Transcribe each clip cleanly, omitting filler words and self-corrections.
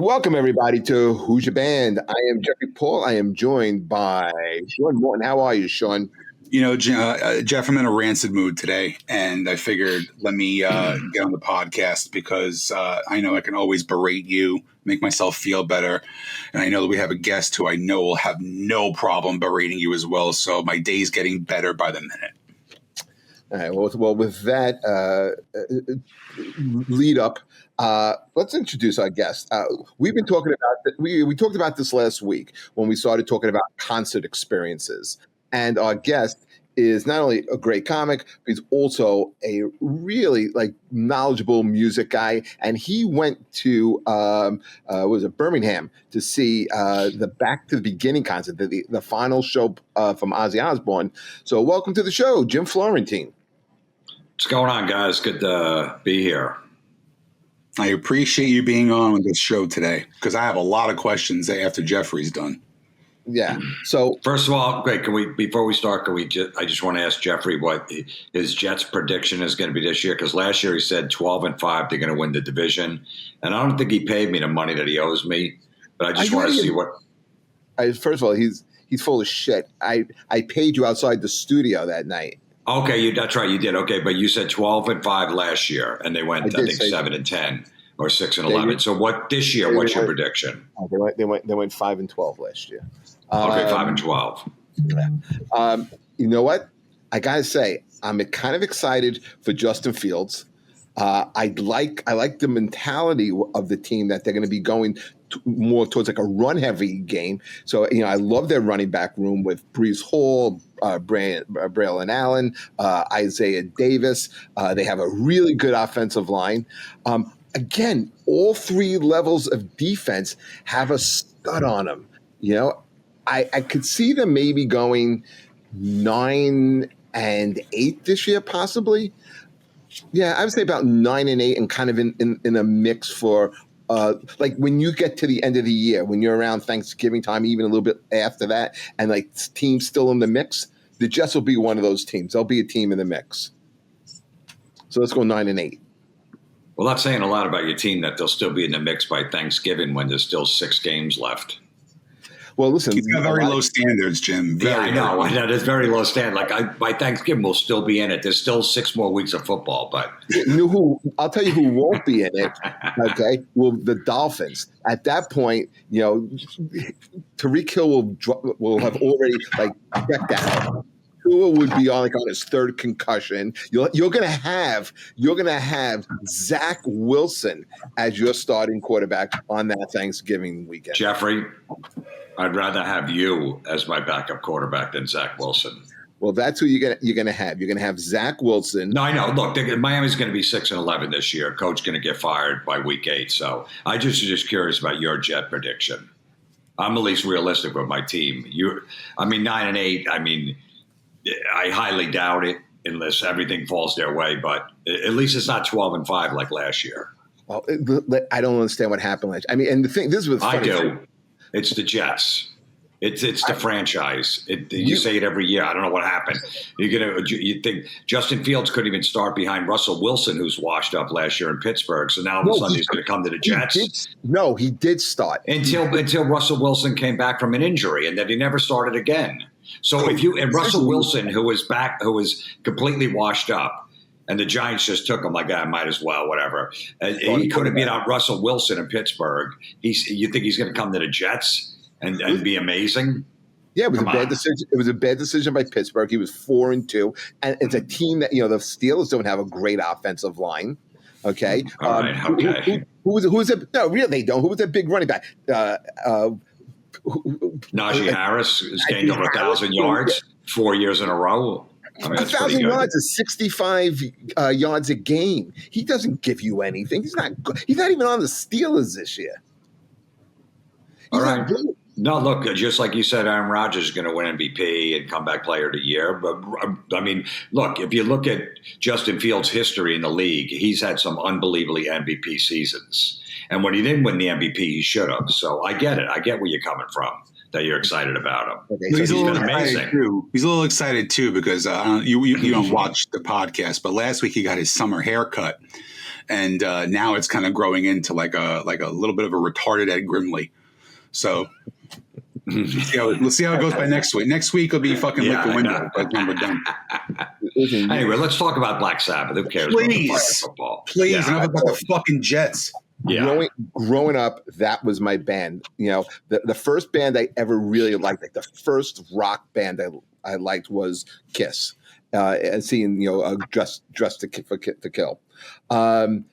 Welcome, everybody, to Who's Your Band. I am Jeffrey Paul. I am joined by Sean Morton. How are you, Sean? Jeff, I'm in a rancid mood today, and I figured let me get on the podcast because I know I can always berate you, make myself feel better, and I know that we have a guest who I know will have no problem berating you as well, so my day's getting better by the minute. All right. Well, with that lead up, let's introduce our guest. We've been talking about we talked about this last week when we started talking about concert experiences, and our guest is not only a great comic, but he's also a really knowledgeable music guy. And he went to Birmingham to see the Back to the Beginning concert, the final show from Ozzy Osbourne. So welcome to the show, Jim Florentine. What's going on, guys? Good to be here. I appreciate you being on with this show today because I have a lot of questions after Jeffrey's done. Yeah. So first of all, great. Before we start, I just want to ask Jeffrey what his Jets prediction is going to be this year, because last year he said 12-5, they're going to win the division, and I don't think he paid me the money that he owes me, but I just want to see what. First of all, he's full of shit. I paid you outside the studio that night. Okay, that's right, you did. Okay, but you said 12-5 last year, and they went I think 7-10 or 6-11. So what this year? What's your prediction? They went 5-12 last year. Okay, 5-12. You know what? I gotta say, I'm kind of excited for Justin Fields. I like the mentality of the team that they're going to be going more towards a run-heavy game. So I love their running back room with Breece Hall, Braylon Allen, Isaiah Davis. They have a really good offensive line. Again, all three levels of defense have a stud on them. I could see them maybe going 9-8 this year, possibly. Yeah, I would say about 9-8 and kind of in a mix for when you get to the end of the year, when you're around Thanksgiving time, even a little bit after that, and teams still in the mix, the Jets will be one of those teams. They'll be a team in the mix. So let's go 9-8. Well, that's saying a lot about your team that they'll still be in the mix by Thanksgiving when there's still 6 games left. Well, listen, he's got very low standards, Jim. I know. There's very low standard. By Thanksgiving, we'll still be in it. There's still 6 more weeks of football, but I'll tell you who won't be in it. Okay, well, the Dolphins. At that point, Tyreek Hill will have already checked out. Tua would be on his 3rd concussion. You're gonna have Zakk Wilson as your starting quarterback on that Thanksgiving weekend. Jeffrey, I'd rather have you as my backup quarterback than Zakk Wilson. Well, that's who you're gonna have. You're gonna have Zakk Wilson. No, I know. Look, Miami's going to be 6-11 this year. Coach going to get fired by week 8. So I just curious about your Jet prediction. I'm at least realistic with my team. 9-8. I highly doubt it unless everything falls their way. But at least it's not 12-5 like last year. Well, I don't understand what happened last year. And the thing, this was funny. I do. It's the Jets. It's the franchise. You say it every year. I don't know what happened. You think Justin Fields couldn't even start behind Russell Wilson, who's washed up last year in Pittsburgh. So now all of a sudden he's going to come to the Jets. He did start until Russell Wilson came back from an injury, and then he never started again. So Russell Wilson, who was completely washed up, and the Giants just took him might as well, whatever. He could have beat out Russell Wilson in Pittsburgh. You think he's going to come to the Jets and be amazing? Yeah, it was a bad decision. It was a bad decision by Pittsburgh. He was 4-2, and it's a team that the Steelers don't have a great offensive line. Okay, all right. Okay. Who was it? No, really, they don't. Who was that big running back? Najee Harris has gained over 1,000 yards 4 years in a row. 1,000 yards is 65 yards a game. He doesn't give you anything. He's not even on the Steelers this year. All right. No, look, just like you said, Aaron Rodgers is going to win MVP and comeback player of the year. But, look, if you look at Justin Fields' history in the league, he's had some unbelievably MVP seasons. And when he didn't win the MVP, he should have. So I get it. I get where you're coming from, that you're excited about him. Okay, so he's been amazing. He's a little excited, too, because you don't watch the podcast. But last week he got his summer haircut. and now it's kind of growing into like a little bit of a retarded Ed Grimley. So let's see how it goes by next week. Next week will be fucking like the window, but then we're done. Anyway, let's talk about Black Sabbath. Who cares about the fucking football? Please, enough about the fucking Jets. Yeah. Growing up, that was my band. The first band I ever really liked, like the first rock band I liked was Kiss. And seeing Dressed to Kill, and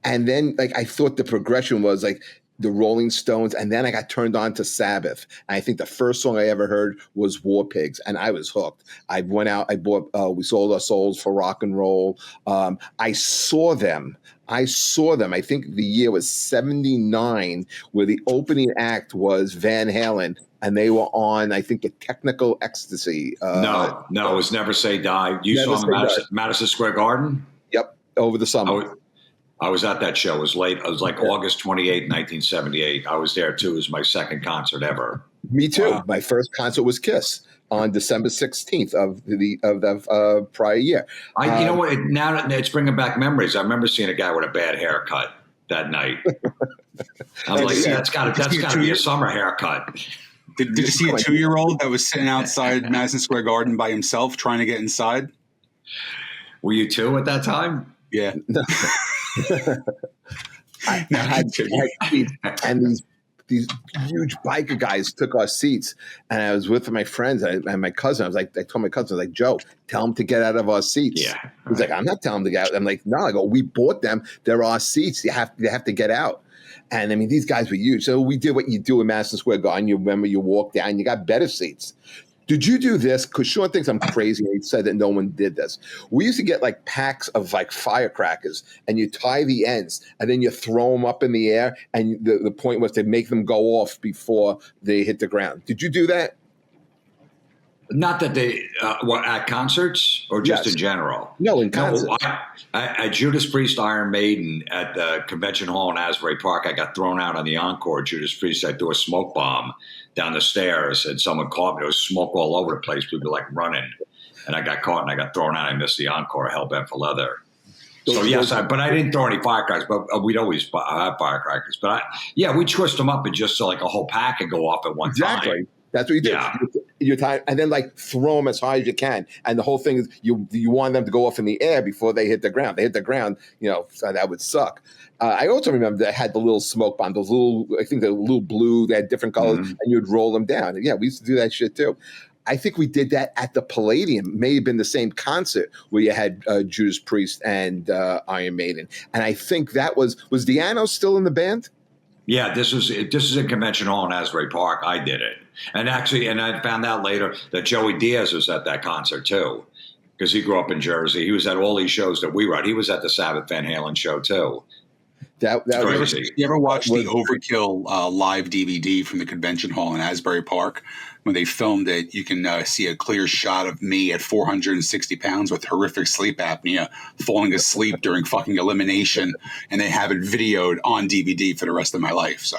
then like I thought the progression was like the Rolling Stones, and then I got turned on to Sabbath. And I think the first song I ever heard was War Pigs, and I was hooked. I went out, I bought We Sold Our Souls for Rock and Roll. I saw them. I think the year was 79, where the opening act was Van Halen, and they were on, I think, the Technical Ecstasy. No, it was Never Say Die. You saw them at Madison Square Garden? Yep, over the summer. I was at that show. It was late. It was like August 28, 1978. I was there, too. It was my second concert ever. Me too. Wow. My first concert was Kiss on December 16th of the prior year. You know what? Now it's bringing back memories. I remember seeing a guy with a bad haircut that night. I'm like, that's got to be a summer haircut. Did you see a 2-year-old that was sitting outside Madison Square Garden by himself trying to get inside? Were you 2 at that time? Yeah. I had and these huge biker guys took our seats, and I was with my friends and my cousin. I told my cousin, I was like, Joe, tell them to get out of our seats. Yeah. He's like, I'm not telling them to get out. I'm like, no. I go, we bought them. They're our seats. They have to get out. And I mean, these guys were huge. So we did what you do in Madison Square Garden. You remember, you walk down, you got better seats. Did you do this? Because Sean thinks I'm crazy. And he said that no one did this. We used to get like packs of like firecrackers, and you tie the ends, and then you throw them up in the air. And the point was to make them go off before they hit the ground. Did you do that? Not that they at concerts or just in general. No, in concerts. No, I Judas Priest, Iron Maiden at the convention hall in Asbury Park. I got thrown out on the encore. Judas Priest, I threw a smoke bomb down the stairs, and someone caught me. There was smoke all over the place. People were like running, and I got caught and I got thrown out. I missed the encore. Hell bent for leather. So yes, but I didn't throw any firecrackers. But we'd always have firecrackers. But we twist them up and just so like a whole pack could go off at one time. That's what you do. Yeah. You tie, and then like throw them as high as you can. And the whole thing is you want them to go off in the air before they hit the ground. They hit the ground, so that would suck. I also remember they had the little smoke bomb, those little, I think the little blue, they had different colors, and you'd roll them down. And we used to do that shit too. I think we did that at the Palladium. It may have been the same concert where you had Judas Priest and Iron Maiden. And I think that was Diano still in the band? Yeah, this is a convention hall in Asbury Park. I did it. And actually, I found out later that Joey Diaz was at that concert too, because he grew up in Jersey. He was at all these shows that we were at. He was at the Sabbath Van Halen show too. That crazy. You ever watch the Overkill live DVD from the convention hall in Asbury Park? When they filmed it, you can see a clear shot of me at 460 pounds with horrific sleep apnea, falling asleep during fucking elimination, and they have it videoed on DVD for the rest of my life. So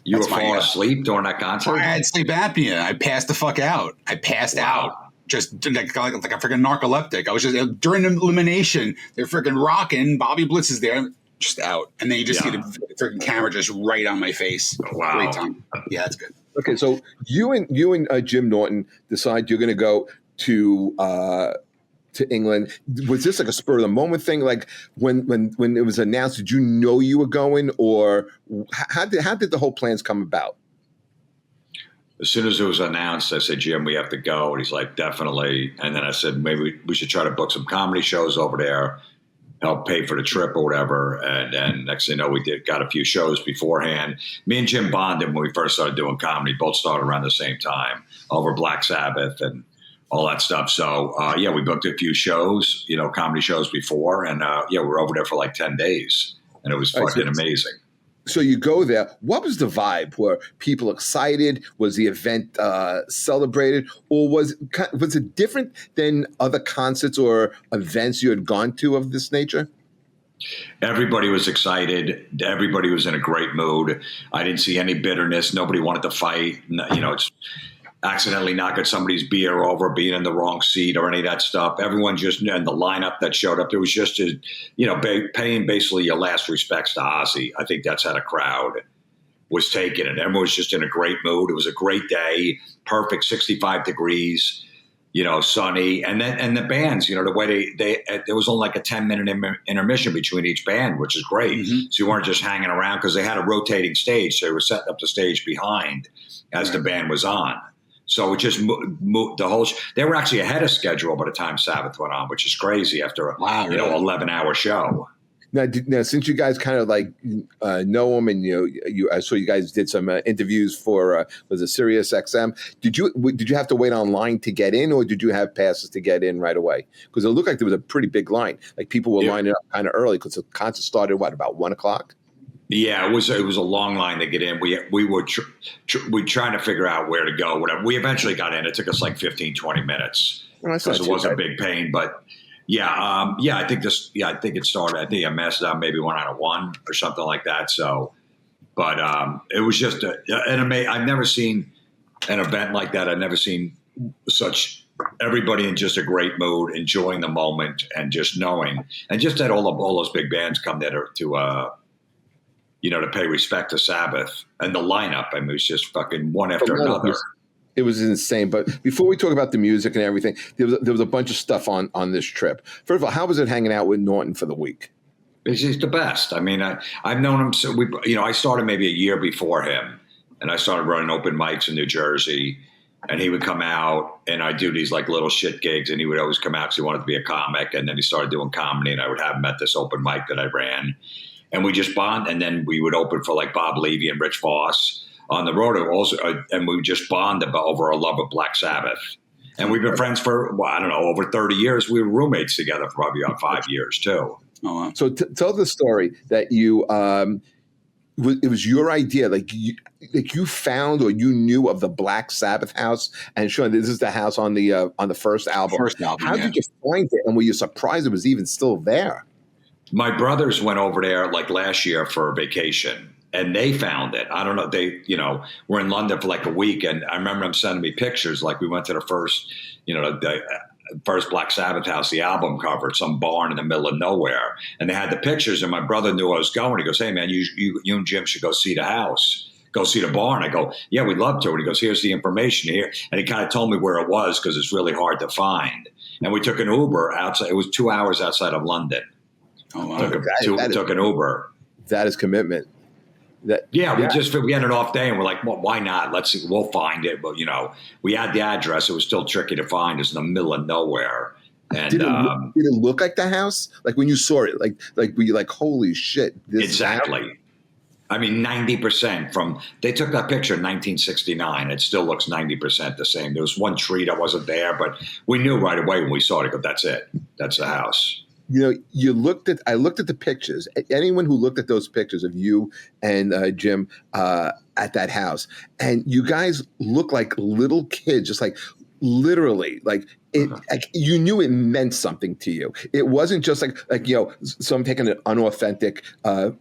you were falling asleep during that concert? I had sleep apnea. I passed the fuck out. I passed out. Just like a freaking narcoleptic. I was just during the elimination. They're freaking rocking. Bobby Blitz is there. Just out, and then you just see the freaking camera just right on my face. Wow, great time. Yeah, that's good. Okay, so you and Jim Norton decide you're going to go to England. Was this like a spur of the moment thing? Like when it was announced, did you know you were going, or how did the whole plans come about? As soon as it was announced, I said, Jim, we have to go, and he's like, definitely. And then I said, maybe we should try to book some comedy shows over there. Help pay for the trip or whatever. And next thing you know, we got a few shows beforehand. Me and Jim bonded when we first started doing comedy. Both started around the same time over Black Sabbath and all that stuff. So, we booked a few shows, comedy shows before. And, we were over there for like 10 days. And it was fucking amazing. So you go there. What was the vibe? Were people excited? Was the event celebrated? Or was it different than other concerts or events you had gone to of this nature? Everybody was excited. Everybody was in a great mood. I didn't see any bitterness. Nobody wanted to fight. accidentally knocking somebody's beer over, being in the wrong seat or any of that stuff. Everyone just, and the lineup that showed up, there was just, paying basically your last respects to Ozzy. I think that's how the crowd was taking it. Everyone was just in a great mood. It was a great day, perfect 65 degrees, sunny. And the bands, the way there was only like a 10-minute intermission between each band, which is great. Mm-hmm. So you weren't just hanging around because they had a rotating stage. So they were setting up the stage behind as the band was on. So it just moved the whole. They were actually ahead of schedule by the time Sabbath went on, which is crazy after a 11-hour show. Now, since you guys kind of like know them, and I saw you guys did some interviews for was it Sirius XM? Did you have to wait online to get in, or did you have passes to get in right away? Because it looked like there was a pretty big line. Like people were lining up kind of early because the concert started about 1 o'clock. Yeah, it was a long line to get in. We were trying to figure out where to go. Whatever. We eventually got in. It took us like 15, 20 minutes because it was a big pain. But I think it started. I think I messed up. Maybe 1 out of 1 or something like that. So, but it was just an amazing. I've never seen an event like that. I've never seen such everybody in just a great mood, enjoying the moment, and just knowing, and just that all those big bands come there to pay respect to Sabbath and the lineup. I mean, it was just fucking one after another. It was insane. But before we talk about the music and everything, there was a bunch of stuff on this trip. First of all, how was it hanging out with Norton for the week? He's the best. I mean, I've known him. So I started maybe a year before him, and I started running open mics in New Jersey. And he would come out, and I'd do these like little shit gigs, and he would always come out because he wanted to be a comic. And then he started doing comedy, and I would have him at this open mic that I ran. And we just bond, and then we would open for like Bob Levy and Rich Voss on the road. Also, and we would just bond over our love of Black Sabbath. And we've been friends for over 30 years. We were roommates together for probably about 5 years too. Oh, wow. So tell the story that you. It was your idea, like you found or you knew of the Black Sabbath house, and sure, this is the house on the first album. How did you find it, and were you surprised it was even still there? My brothers went over there like last year for a vacation, and they found it. I don't know. They, were in London for like a week, and I remember them sending me pictures. Like we went to the first, the first Black Sabbath house, the album cover, some barn in the middle of nowhere, and they had the pictures. And my brother knew I was going. He goes, "Hey man, you and Jim should go see the house. Go see the barn." I go, "Yeah, we'd love to." And he goes, "Here's the information here." And he kind of told me where it was because it's really hard to find. And we took an Uber outside. It was 2 hours outside of London. Oh, wow. Took an Uber. That is commitment. We had an off day, and we're like, well, why not? Let's see, we'll find it. But we had the address. It was still tricky to find. It's in the middle of nowhere. And did it look like the house? Like when you saw it, like were you like, holy shit? Exactly. I mean, 90% from they took that picture in 1969. It still looks 90% the same. There was one tree that wasn't there, but we knew right away when we saw it. That's it. That's the house. I looked at the pictures. Anyone who looked at those pictures of you and Jim at that house, and you guys look like little kids, just like literally, like it. Like you knew it meant something to you. It wasn't just like someone taking an unauthentic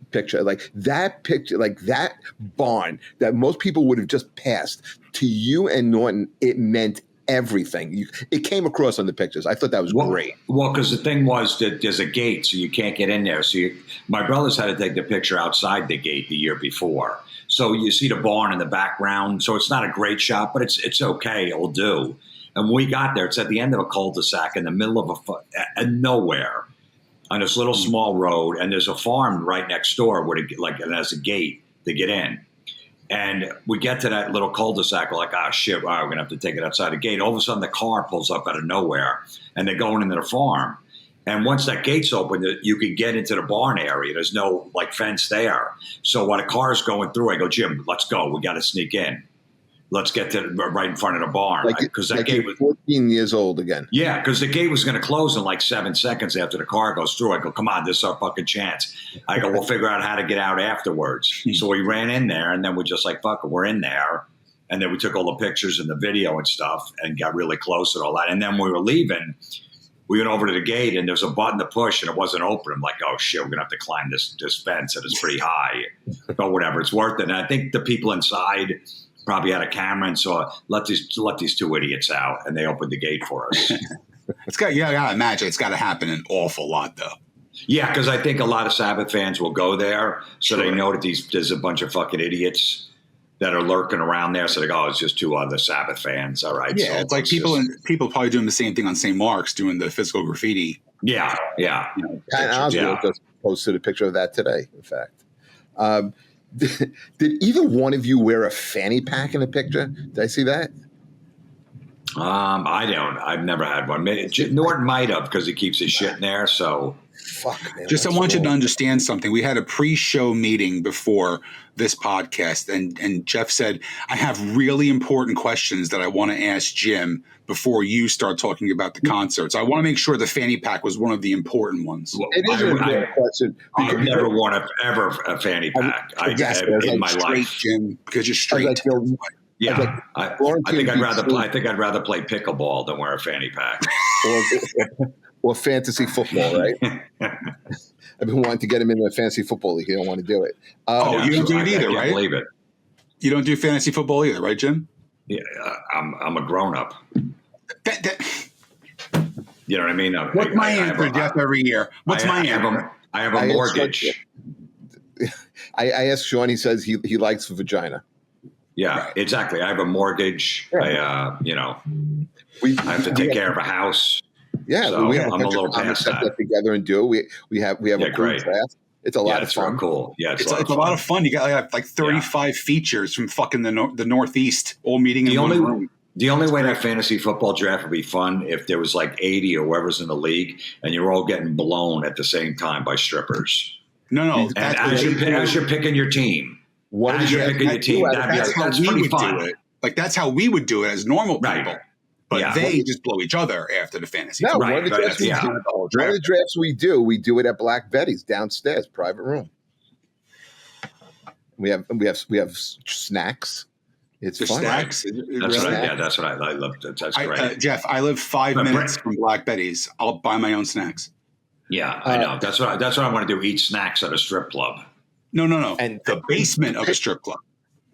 picture. Like that picture, like that barn that most people would have just passed. To you and Norton, it meant everything. It came across on the pictures. I thought that was great. Well, because the thing was that there's a gate, so you can't get in there. So my brothers had to take the picture outside the gate the year before. So you see the barn in the background. So it's not a great shot, but it's okay. It'll do. And when we got there, it's at the end of a cul-de-sac in the middle of nowhere on this little small road. And there's a farm right next door where it has a gate to get in. And we get to that little cul-de-sac. We're like, oh, shit, wow, we're going to have to take it outside the gate. All of a sudden, the car pulls up out of nowhere, and they're going into the farm. And once that gate's open, you can get into the barn area. There's no, fence there. So while the car's going through, I go, Jim, let's go. We got to sneak in. Let's get to right in front of the barn. Because that gate was 14 years old again. Yeah, because the gate was going to close in 7 seconds after the car goes through. I go, come on, this is our fucking chance. I go, we'll figure out how to get out afterwards. So we ran in there, and then we're just like, fuck it, we're in there. And then we took all the pictures and the video and stuff and got really close and all that. And then when we were leaving, we went over to the gate, and there's a button to push, and it wasn't open. I'm like, oh, shit, we're going to have to climb this fence, and it's pretty high. But whatever, it's worth it. And I think the people inside probably had a camera and saw, let these two idiots out, and they opened the gate for us. You gotta imagine it's got to happen an awful lot, though. Yeah, because I think a lot of Sabbath fans will go there, so they know that there's a bunch of fucking idiots that are lurking around there. So they go, it's just two other Sabbath fans. All right. Yeah, so it's like people probably doing the same thing on St. Mark's, doing the physical graffiti. Yeah. Pat Oswald just posted a picture of that today, in fact. Did either one of you wear a fanny pack in the picture? Did I see that? I don't. I've never had one. Norton might have, because he keeps his shit in there. So, fuck, man. I want you to understand something. We had a pre-show meeting before this podcast, and Jeff said, I have really important questions that I want to ask Jim before you start talking about the concert. So I want to make sure the fanny pack was one of the important ones. It is an important question. I've never worn a fanny pack in my life, Jim, because you're straight. Yeah, I think I'd rather play pickleball than wear a fanny pack, or fantasy football. Right? I've been wanting to get him into a fantasy football league. He don't want to do it. You don't do it either, right? I believe it. You don't do fantasy football either, right, Jim? Yeah, I'm a grown up. You know what I mean? What's my answer, Jeff? Every year, what's my answer? I have a mortgage. I asked Sean. He says he likes vagina. Yeah, right. Exactly. I have a mortgage. Right. I have to take care of a house. Yeah, so we have I'm a little past that. Together and do it. We have a cool class. It's a lot of fun. Real cool. Yeah, it's a lot of fun. You got like 35 features from fucking the Northeast, all meeting in one room. The only way that fantasy football draft would be fun if there was like 80 or whoever's in the league, and you're all getting blown at the same time by strippers. No. And as you're picking your team. That's pretty fun. That's how we would do it as normal people. Right. But they just blow each other after the fantasy. No, one of the drafts we do it at Black Betty's downstairs, private room. We have snacks. It's fun. Snacks. That's what I love. That's great. Jeff, I live 5 minutes from Black Betty's. I'll buy my own snacks. Yeah, I know. That's what I want to do. Eat snacks at a strip club. No. And the basement of a strip club.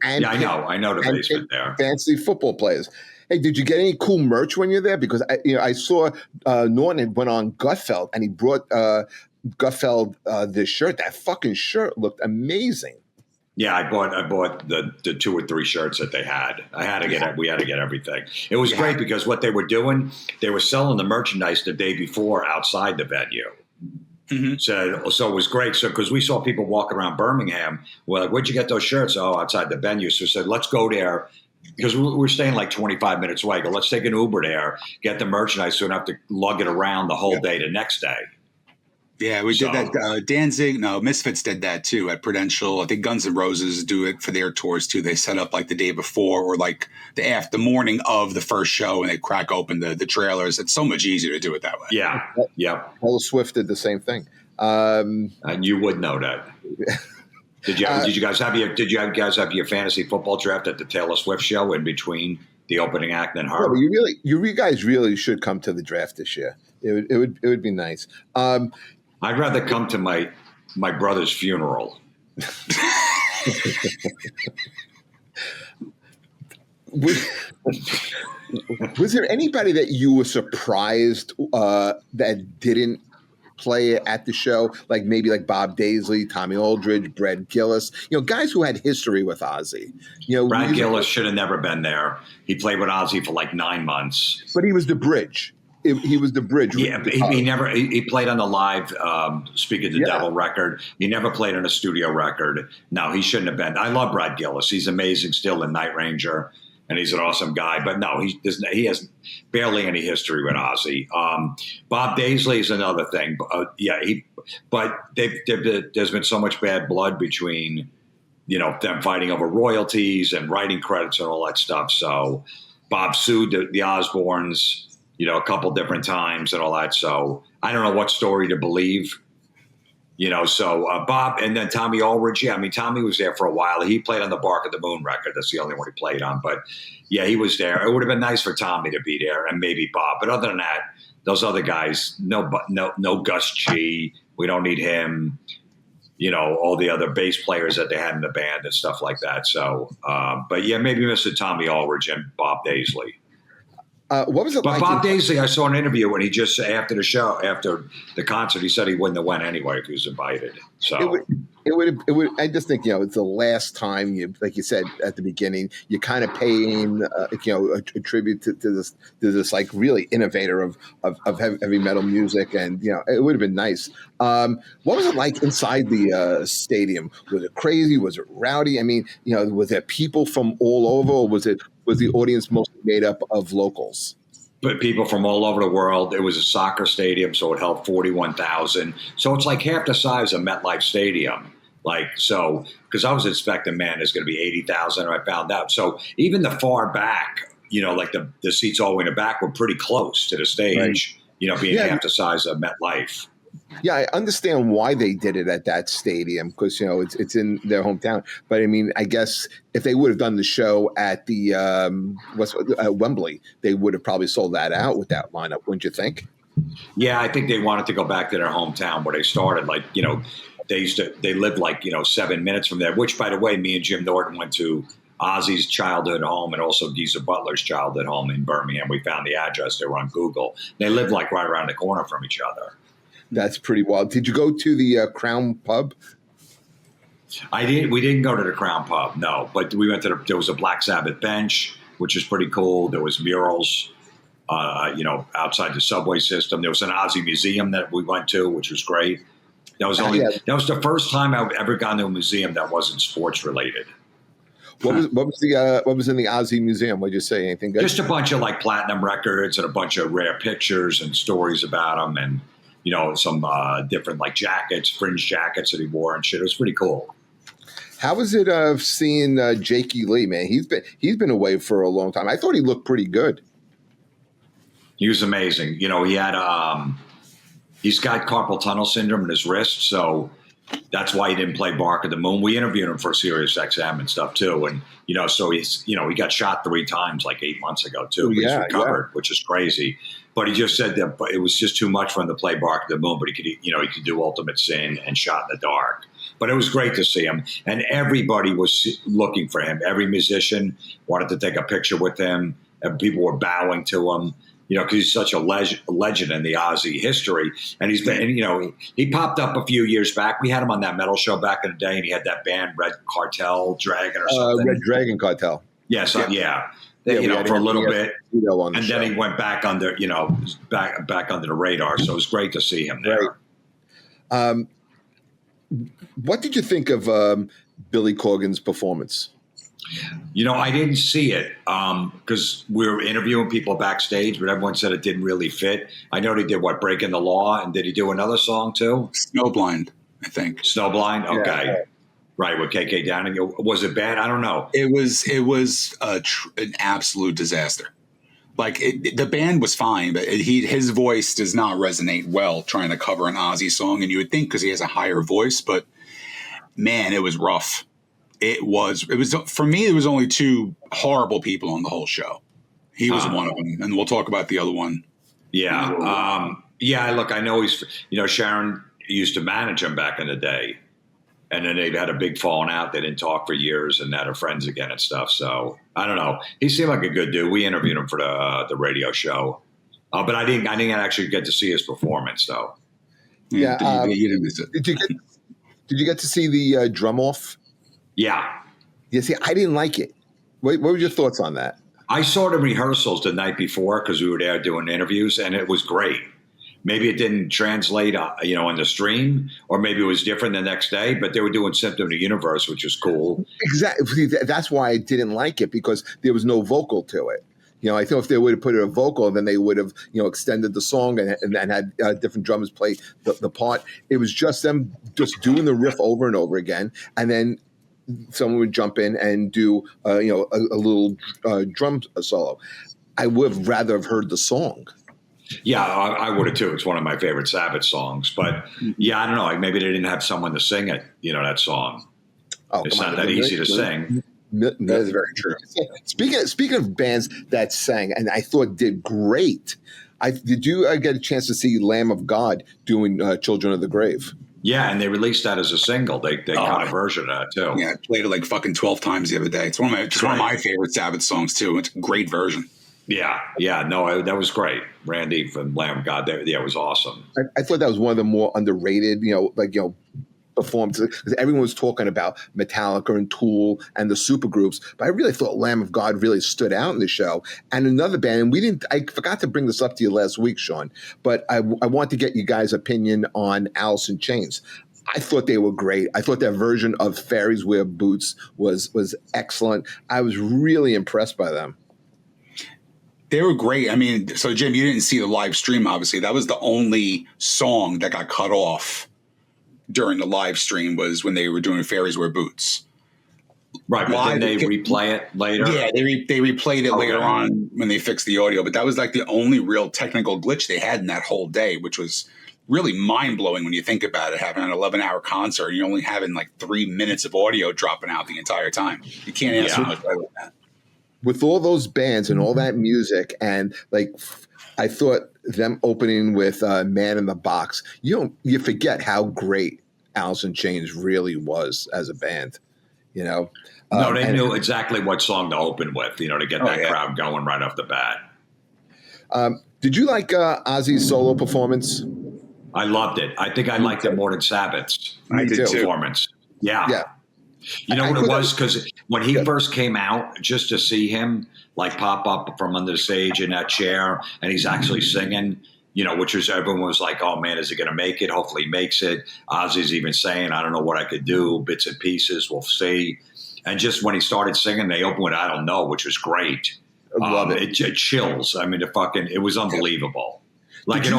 I know the basement there. Fancy football players. Hey, did you get any cool merch when you're there? Because I saw Norton went on Gutfeld and he brought Gutfeld this shirt. That fucking shirt looked amazing. Yeah, I bought the 2 or 3 shirts that they had. We had to get everything. It was great because what they were doing, they were selling the merchandise the day before outside the venue. Mm-hmm. So it was great. So because we saw people walking around Birmingham, we're like, where'd you get those shirts? Oh, outside the venue. So we said, let's go there. Because we're staying like 25 minutes away. Go, let's take an Uber there, get the merchandise so we don't have to lug it around the whole day the next day. Yeah, we did that. Misfits did that too at Prudential. I think Guns N' Roses do it for their tours too. They set up like the day before or like the morning of the first show, and they crack open the trailers. It's so much easier to do it that way. Yeah, yep. Taylor Swift did the same thing. And you would know that. Did you guys have your fantasy football draft at the Taylor Swift show in between the opening act and her? No, you guys really should come to the draft this year. It would be nice. I'd rather come to my brother's funeral. Was there anybody that you were surprised that didn't play at the show? Like maybe like Bob Daisley, Tommy Aldridge, Brad Gillis, guys who had history with Ozzy. Brad Gillis should have never been there. He played with Ozzy for like 9 months. But he was the bridge. He was the bridge. Yeah, but he played on the live Speak of the Devil record. He never played on a studio record. No, he shouldn't have been. I love Brad Gillis. He's amazing still in Night Ranger, and he's an awesome guy. But no, he has barely any history with Ozzy. Bob Daisley is another thing. But there's been so much bad blood between them fighting over royalties and writing credits and all that stuff. So Bob sued the Osbournes, a couple different times and all that. So I don't know what story to believe, so Bob and then Tommy Aldridge. Yeah. I mean, Tommy was there for a while. He played on the Bark of the Moon record. That's the only one he played on, but yeah, he was there. It would have been nice for Tommy to be there and maybe Bob, but other than that, those other guys, no Gus G. We don't need him. all the other bass players that they had in the band and stuff like that. So, but yeah, maybe Mr. Tommy Aldridge and Bob Daisley. What was it But like? Bob Daisley, I saw an interview when he just after the concert, he said he wouldn't have went anyway if he was invited. So it would. I just think it's the last time like you said at the beginning, you're kind of paying a tribute to this like really innovator of heavy metal music, and it would have been nice. What was it like inside the stadium? Was it crazy? Was it rowdy? I mean, was there people from all over, or was the audience mostly made up of locals? But people from all over the world. It was a soccer stadium, so it held 41,000. So it's like half the size of MetLife Stadium. Because I was expecting, man, there's going to be 80,000, and I found out. So even the far back, like the seats all the way in the back were pretty close to the stage, right. Being half the size of MetLife. Yeah, I understand why they did it at that stadium because it's in their hometown. But I mean, I guess if they would have done the show at the Wembley, they would have probably sold that out with that lineup, wouldn't you think? Yeah, I think they wanted to go back to their hometown where they started. They lived 7 minutes from there. Which, by the way, me and Jim Norton went to Ozzy's childhood home and also Geezer Butler's childhood home in Birmingham. We found the address. They were on Google. They lived right around the corner from each other. That's pretty wild. Did you go to the Crown Pub? I didn't. We didn't go to the Crown Pub, no. But we went to there was a Black Sabbath bench, which is pretty cool. There was murals, outside the subway system. There was an Ozzy museum that we went to, which was great. That was the first time I've ever gone to a museum that wasn't sports related. What was in the Ozzy museum? What did you say? Anything good? Just a bunch of platinum records and a bunch of rare pictures and stories about them and. Some different jackets, fringe jackets that he wore and shit. It was pretty cool. How was it seeing Jakey Lee, man? He's been away for a long time. I thought he looked pretty good. He was amazing. He had he's got carpal tunnel syndrome in his wrist, so that's why he didn't play Bark at the Moon. We interviewed him for Sirius XM and stuff too, and so he's he got shot 3 times 8 months ago too. But he's recovered, which is crazy. But he just said that it was just too much for him to play Bark at the Moon. But he could do Ultimate Sin and Shot in the Dark. But it was great to see him, and everybody was looking for him. Every musician wanted to take a picture with him, and people were bowing to him. Because he's such a legend in the Ozzy history, and he's been. He popped up a few years back. We had him on that metal show back in the day, and he had that band Red Cartel Dragon or something. Red Dragon Cartel. Yes, yeah. For a little bit, and then he went back under, back under the radar. So it was great to see him there. Right. What did you think of Billy Corgan's performance? I didn't see it because we were interviewing people backstage, but everyone said it didn't really fit. I know they did Breaking the Law, and did he do another song too? Snowblind, I think. Snowblind, okay. Yeah. Right, with KK Downing. Was it bad? I don't know. It was an absolute disaster. The band was fine, but his voice does not resonate well trying to cover an Ozzy song, and you would think because he has a higher voice, but man, it was rough. It was for me. There was only 2 horrible people on the whole show. He was one of them, and we'll talk about the other one. Yeah, Look, I know he's. Sharon used to manage him back in the day. And then they had a big falling out. They didn't talk for years, and now they're friends again and stuff. So I don't know. He seemed like a good dude. We interviewed him for the radio show, but I didn't actually get to see his performance though. Yeah, did you get to see the drum off? Yeah. Yeah. See, I didn't like it. What were your thoughts on that? I saw the rehearsals the night before because we were there doing interviews, and it was great. Maybe it didn't translate, on the stream, or maybe it was different the next day. But they were doing Symptom of the Universe, which was cool. Exactly. That's why I didn't like it because there was no vocal to it. I think if they would have put a vocal, then they would have, extended the song and had different drummers play the part. It was just them just doing the riff over and over again, and then someone would jump in and do, a little drum solo. I would have rather have heard the song. Yeah, I would have too. It's one of my favorite Sabbath songs. But yeah, I don't know. Maybe they didn't have someone to sing it, that song. Oh, it's not that easy to sing. That is very true. Speaking of bands that sang and I thought did great, did you get a chance to see Lamb of God doing Children of the Grave? Yeah, and they released that as a single. They cut a version of that too. Yeah, I played it like fucking 12 times the other day. It's one of my favorite Sabbath songs too. It's a great version. Yeah. No, that was great. Randy from Lamb of God. It was awesome. I thought that was one of the more underrated, performances, because everyone was talking about Metallica and Tool and the supergroups, but I really thought Lamb of God really stood out in the show. And another band, and I forgot to bring this up to you last week, Sean, but I want to get you guys' opinion on Alice in Chains. I thought they were great. I thought their version of Fairies Wear Boots was excellent. I was really impressed by them. They were great. I mean, so Jim, you didn't see the live stream, obviously. That was the only song that got cut off during the live stream, was when they were doing Fairies Wear Boots. Right, but then they replay it later. Yeah, they replayed it later on when they fixed the audio. But that was like the only real technical glitch they had in that whole day, which was really mind-blowing when you think about it, having an 11-hour concert. You're only having like 3 minutes of audio dropping out the entire time. You can't ask for much better than that. With all those bands and all that music, and I thought them opening with Man in the Box, you forget how great Alice in Chains really was as a band, No, they knew exactly what song to open with, to get that crowd going right off the bat. Did you like Ozzy's solo performance? I loved it. I think I liked it more than Sabbath's performance. Yeah. You know what it was? Because when he first came out, just to see him pop up from under the stage in that chair, and he's actually singing, which was, everyone was like, oh man, is he going to make it? Hopefully he makes it. Ozzy's even saying, I don't know what I could do, bits and pieces, we'll see. And just when he started singing, they opened with I Don't Know, which was great. I love it. It chills. I mean, it was unbelievable. It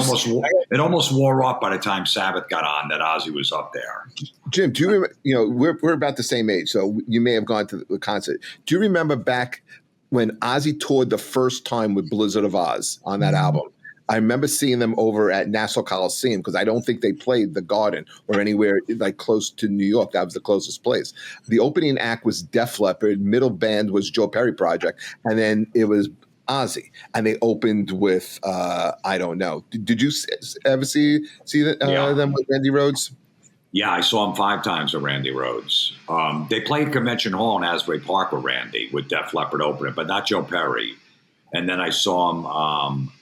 almost wore off by the time Sabbath got on that Ozzy was up there. Jim, do you remember, we're about the same age, so you may have gone to the concert. Do you remember back when Ozzy toured the first time with Blizzard of Oz on that album? I remember seeing them over at Nassau Coliseum, because I don't think they played the Garden or anywhere close to New York. That was the closest place. The opening act was Def Leppard, middle band was Joe Perry Project, and then it was Ozzy, and they opened with I Don't Know. Did you ever see them with Randy Rhoads? Yeah, I saw him 5 times with Randy Rhoads. They played Convention Hall in Asbury Park with Randy, with Def Leppard opening, but not Joe Perry. And then I saw him.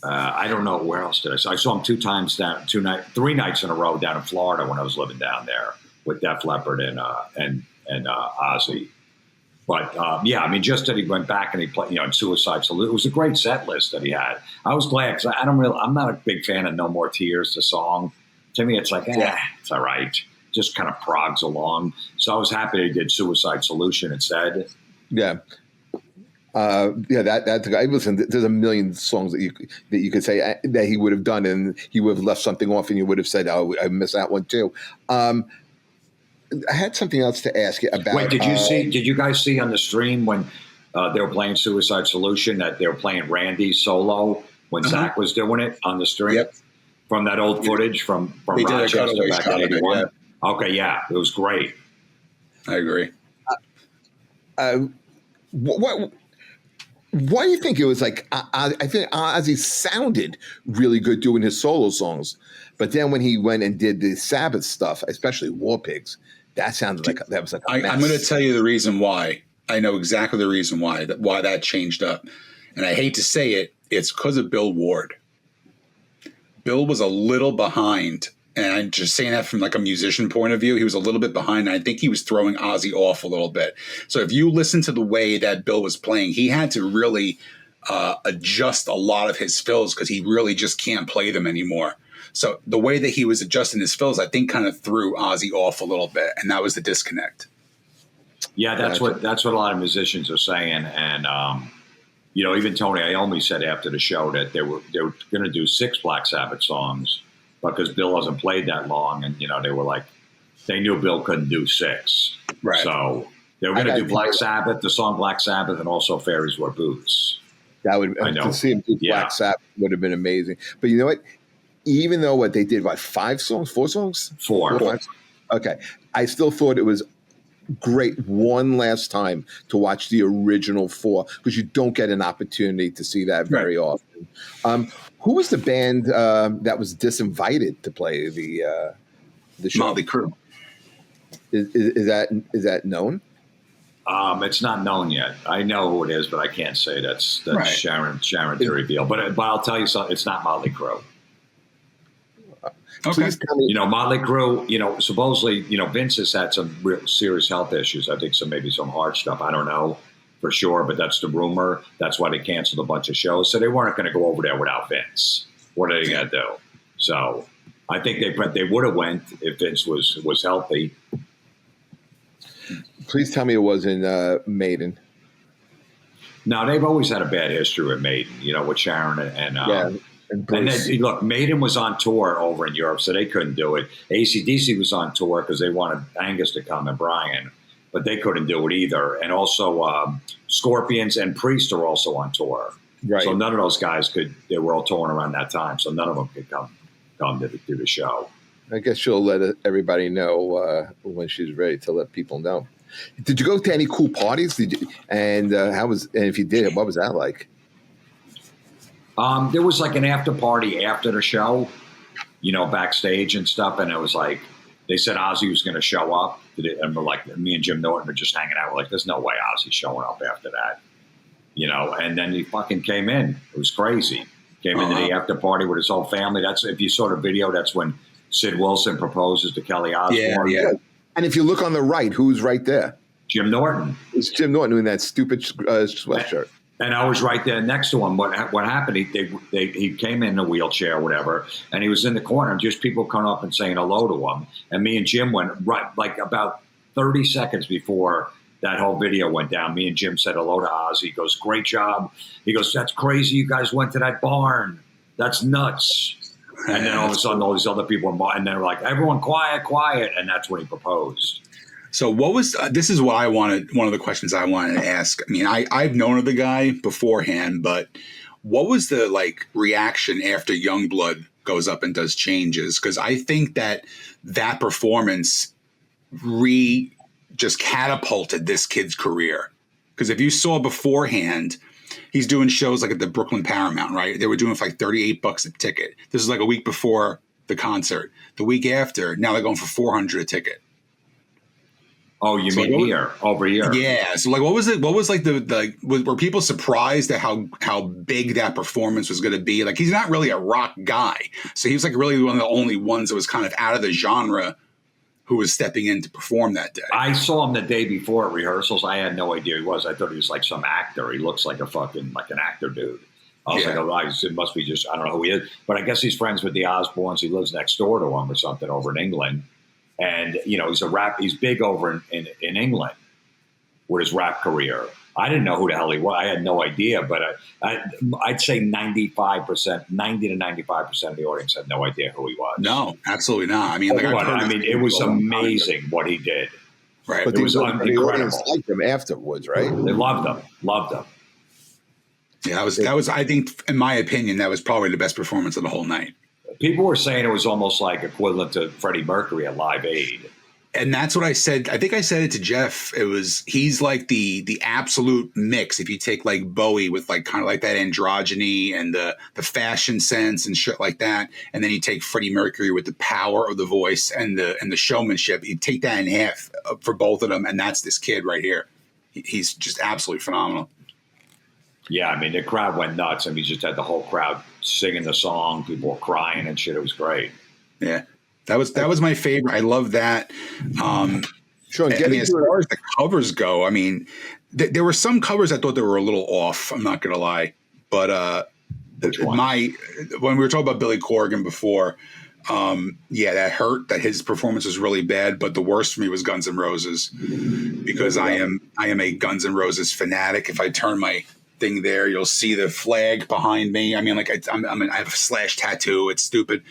I don't know where else did I saw. I saw him 3 nights in a row down in Florida when I was living down there with Def Leppard and Ozzy. But just that he went back and he played, in Suicide Salute. It was a great set list that he had. I was glad, because I'm not a big fan of No More Tears, the song. To me, it's like, it's all right. Just kind of progs along. So I was happy he did Suicide Solution instead. Yeah. That's I listen. There's a million songs that you could say that he would have done, and he would have left something off, and you would have said, "Oh, I missed that one too." I had something else to ask you about. Wait, did you guys see on the stream when they were playing Suicide Solution that they were playing Randy solo when Zakk was doing it on the stream? Yep. From that old footage from Rochester back in 81? Yeah. Okay, yeah. It was great. I agree. Why do you think it was like, I think Ozzy sounded really good doing his solo songs, but then when he went and did the Sabbath stuff, especially War Pigs, that sounded like that was like a mess. I'm going to tell you the reason why. I know exactly the reason why that changed up. And I hate to say it, it's because of Bill Ward. Bill was a little behind, and I'm just saying that from like a musician point of view. He was a little bit behind, and I think he was throwing Ozzy off a little bit. So if you listen to the way that Bill was playing, he had to really adjust a lot of his fills, because he really just can't play them anymore. So the way that he was adjusting his fills, I think, kind of threw Ozzy off a little bit, and that was the disconnect. Yeah, that's what a lot of musicians are saying, and even Tony Iommi said after the show that they were going to do 6 Black Sabbath songs, because Bill hasn't played that long, and they were like, they knew Bill couldn't do 6, right? So they were going to do Black Sabbath, the song Black Sabbath, and also Fairies Wear Boots. That would to see him do Black Sabbath would have been amazing. But you know what? Even though they did 4 songs? 4. 5 songs? Okay, I still thought it was great one last time to watch the original four, because you don't get an opportunity to see that very often. Who was the band that was disinvited to play the show? Motley Crue. Is that known? It's not known yet. I know who it is, but I can't say that's Sharon to reveal. But I'll tell you something. It's not Motley Crue. Okay. Motley Crue, supposedly, Vince has had some real serious health issues. I think maybe some heart stuff. I don't know for sure, but that's the rumor. That's why they canceled a bunch of shows. So they weren't going to go over there without Vince. What are they going to do? So I think they would have went if Vince was healthy. Please tell me it wasn't Maiden. No, they've always had a bad history with Maiden, with Sharon and then, look, Maiden was on tour over in Europe, so they couldn't do it. AC/DC was on tour because they wanted Angus to come and Brian, but they couldn't do it either. And also Scorpions and Priest are also on tour. Right. So none of those guys could. They were all touring around that time, so none of them could come to the show. I guess she'll let everybody know when she's ready to let people know. Did you go to any cool parties? And if you did, what was that like? There was like an after party after the show, backstage and stuff. And it was like, they said Ozzy was going to show up. And we're like, me and Jim Norton were just hanging out. We're like, there's no way Ozzy's showing up after that, and then he fucking came in. It was crazy. Came into the after party with his whole family. That's, if you saw the video, that's when Sid Wilson proposes to Kelly Osbourne. Yeah. And if you look on the right, who's right there? Jim Norton. It's Jim Norton in that stupid sweatshirt. And I was right there next to him. What happened? He came in a wheelchair or whatever, and he was in the corner, and just people coming up and saying hello to him. And me and Jim went right, like about 30 seconds before that whole video went down. Me and Jim said hello to Ozzy. He goes, "Great job." He goes, "That's crazy. You guys went to that barn. That's nuts." And then all of a sudden, all these other people were, and they're like, "Everyone, quiet!" And that's when he proposed. So what was this is what I wanted, one of the questions I wanted to ask. I mean, I've known of the guy beforehand, but what was the reaction after Youngblood goes up and does Changes? Because I think that performance just catapulted this kid's career. Because if you saw beforehand, he's doing shows like at the Brooklyn Paramount, right? They were doing for like $38 a ticket. This is like a week before the concert. The week after, now they're going for $400 a ticket. Oh, you mean here, over here? Yeah. So what was it? What was were people surprised at how big that performance was going to be? Like, he's not really a rock guy. So he was really one of the only ones that was kind of out of the genre who was stepping in to perform that day. I saw him the day before at rehearsals. I had no idea who he was. I thought he was like some actor. He looks like an actor dude. I was like, it must be just, I don't know who he is. But I guess he's friends with the Osbournes. He lives next door to him or something over in England. And, he's big over in England with his rap career. I didn't know who the hell he was. I had no idea, but I'd say 90 to 95% of the audience had no idea who he was. No, absolutely not. I mean, it was amazing what he did. Right. But it was incredible. Audience liked him afterwards, right? They loved him. Yeah, that was, I think, in my opinion, that was probably the best performance of the whole night. People were saying it was almost like equivalent to Freddie Mercury at Live Aid. And that's what I said. I think I said it to Jeff. He's like the absolute mix. If you take like Bowie with kind of like that androgyny and the fashion sense and shit like that, and then you take Freddie Mercury with the power of the voice and the showmanship, you take that in half for both of them, and that's this kid right here. He's just absolutely phenomenal. Yeah, I mean, the crowd went nuts. I mean, he just had the whole crowd singing the song. People were crying and shit. It was great. Yeah, that was my favorite. I love that. Sure. As far as the covers go, I mean, there were some covers I thought they were a little off. I'm not going to lie. But when we were talking about Billy Corgan before, that hurt that his performance was really bad. But the worst for me was Guns N' Roses, because I am a Guns N' Roses fanatic. If I turn my thing there, you'll see the flag behind me. I mean, I have a slash tattoo. It's stupid.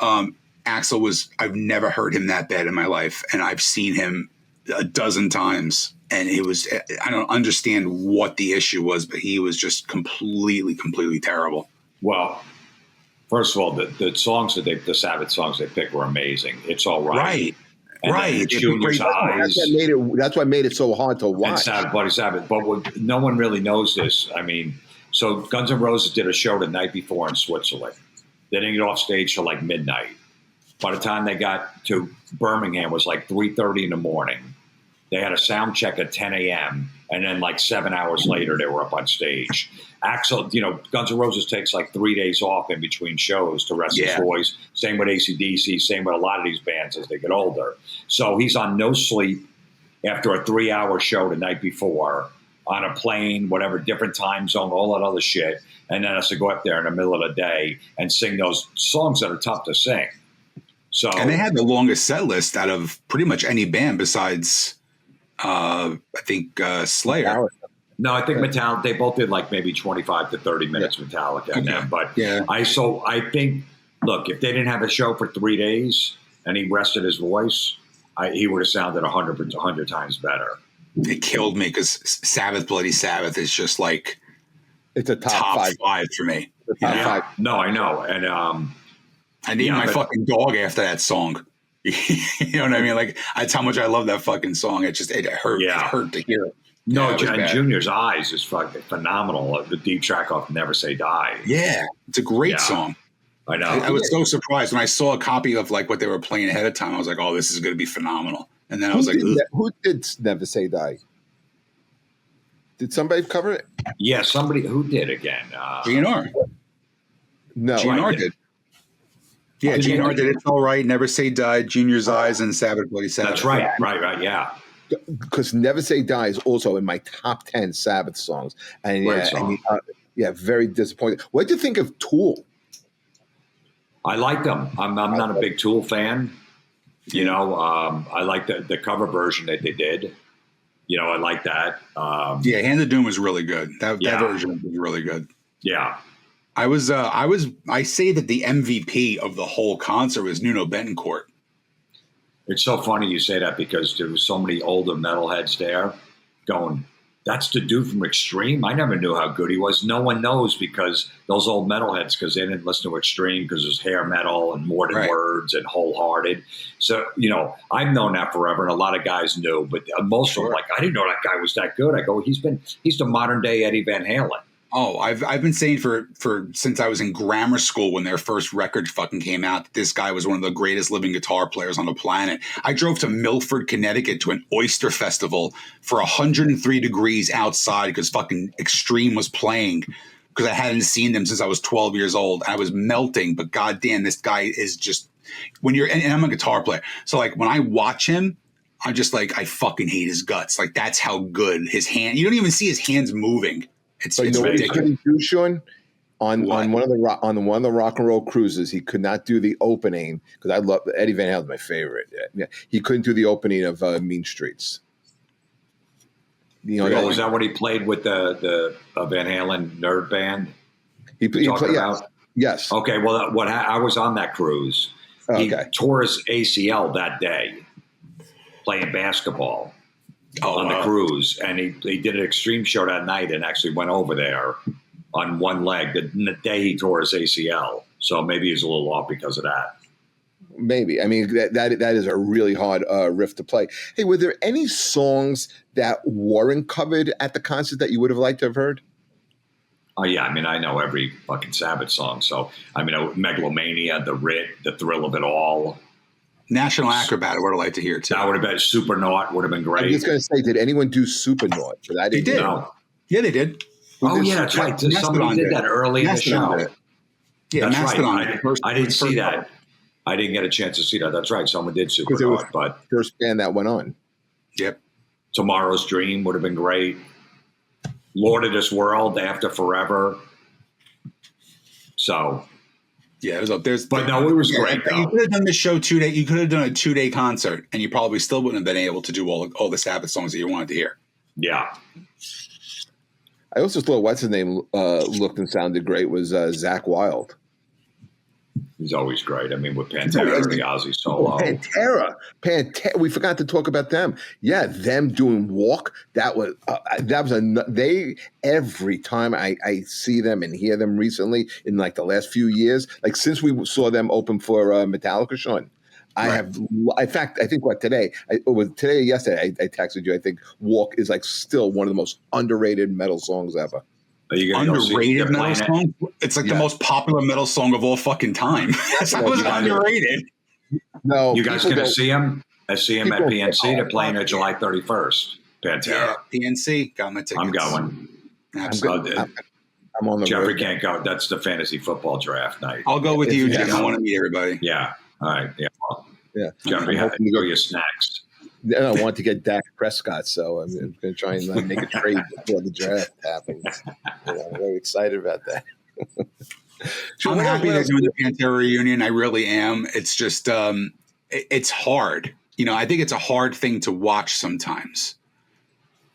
Axl I've never heard him that bad in my life, and I've seen him a dozen times, and I don't understand what the issue was, but he was just completely terrible. Well, first of all, the songs the Sabbath songs they picked were amazing. It's All Right. And Right. Junior's Eyes. That's what made it so hard to And watch. Bloody Sabbath. But no one really knows this. I mean, so Guns N' Roses did a show the night before in Switzerland. They didn't get off stage till like midnight. By the time they got to Birmingham, it was like 3:30 in the morning. They had a sound check at 10 a.m. And then like 7 hours later, they were up on stage. Axl, Guns N' Roses takes like 3 days off in between shows to rest his voice. Same with AC/DC, same with a lot of these bands as they get older. So he's on no sleep after a 3-hour show the night before on a plane, whatever, different time zone, all that other shit. And then has to go up there in the middle of the day and sing those songs that are tough to sing. So, and they had the longest set list out of pretty much any band besides, I think, Slayer. No, I think Metallica, they both did like maybe 25 to 30 minutes Metallica. Okay. And them. But yeah. I think, look, if they didn't have a show for 3 days and he rested his voice, he would have sounded 100 times better. It killed me because Sabbath, Bloody Sabbath is just like it's a top five for me. Top five. No, I know. And I named my fucking dog after that song. You know what I mean? Like, that's how much I love that fucking song. It hurt. Yeah. It hurt to hear it. No, and Junior's Eyes is fucking phenomenal. The deep track off Never Say Die. Yeah, it's a great song. I know. I was so surprised when I saw a copy of like what they were playing ahead of time. I was like, "Oh, this is going to be phenomenal." And then I was like, "Who did Never Say Die? Did somebody cover it?" Yeah, somebody who did again. GNR. No, GNR did. Yeah, GNR did. It's all right. Never Say Die, Junior's Eyes, and Sabbath, Bloody Sabbath. That's right. Right. Yeah. Because Never Say Die is also in my top 10 Sabbath songs. And very disappointed. What did you think of Tool? I like them. I'm not a big Tool fan. I like the cover version that they did. I like that. Hand of Doom was really good. That version was really good. Yeah. I say that the MVP of the whole concert was Nuno Betancourt. It's so funny you say that because there was so many older metalheads there going, that's the dude from Extreme? I never knew how good he was. No one knows because those old metalheads, because they didn't listen to Extreme because there's hair metal and more than words and wholehearted. So, I've known that forever and a lot of guys knew, but most of them like, I didn't know that guy was that good. I go, he's the modern day Eddie Van Halen. Oh, I've been saying for since I was in grammar school when their first record fucking came out, this guy was one of the greatest living guitar players on the planet. I drove to Milford, Connecticut to an oyster festival for 103 degrees outside because fucking Extreme was playing because I hadn't seen them since I was 12 years old. I was melting, but goddamn, this guy is just and I'm a guitar player. So like when I watch him, I'm just like, I fucking hate his guts. Like that's how good his hand, you don't even see his hands moving. It's ridiculous. He couldn't do, Sean? On one of the rock and roll cruises, he could not do the opening because I love Eddie Van Halen's my favorite. Yeah, he couldn't do the opening of Mean Streets. Was that when he played with the Van Halen nerd band? He played. Yes. Okay. Well, I was on that cruise. He tore his ACL that day playing basketball. On the cruise, and he did an Extreme show that night and actually went over there on one leg the day he tore his ACL. So maybe he's a little off because of that. Maybe. I mean, that is a really hard riff to play. Hey, were there any songs that weren't covered at the concert that you would have liked to have heard? Oh, yeah. I mean, I know every fucking Sabbath song. So, I mean, Megalomania, The Writ, The Thrill of It All. National Acrobat, I would have liked to hear too. That would have been Supernaut. Would have been great. I was going to say, did anyone do Supernaut? They did. No. Yeah, they did. That's right. Somebody did that early in the show. Yeah, that's right. I didn't see that. I didn't get a chance to see that. That's right. Someone did Supernaut, but first band that went on. Yep. Tomorrow's Dream would have been great. Lord of This World, After Forever. So. Yeah, it was it was great. You could have done the show 2 day. You could have done a 2-day concert, and you probably still wouldn't have been able to do all the Sabbath songs that you wanted to hear. Yeah. I also thought what's his name looked and sounded great was Zakk Wylde. He's always great. I mean, with Pantera, the Ozzy solo. Pantera. We forgot to talk about them. Yeah, them doing Walk. That was every time I see them and hear them recently in like the last few years, like since we saw them open for Metallica, Sean, I have, in fact, I think today or yesterday, I texted you. I think "Walk" is like still one of the most underrated metal songs ever. Are you going to underrated metal song? It's like the most popular metal song of all fucking time. How is it underrated? No, you guys going to see him? I see him at PNC. They're playing at July 31st. Pantera. Yeah, PNC. Got my tickets. I'm going. Absolutely. I'm on the Jeffrey road. Can't go. That's the fantasy football draft night. I'll go with you, Jim. I want to meet everybody. Yeah. All right. Yeah. Well, yeah. Jeffrey, enjoy your snacks. I want to get Dak Prescott, so I'm going to try and make a trade before the draft happens. I'm very excited about that. I'm happy they're doing the Pantera reunion. I really am. It's just, it's hard. I think it's a hard thing to watch sometimes.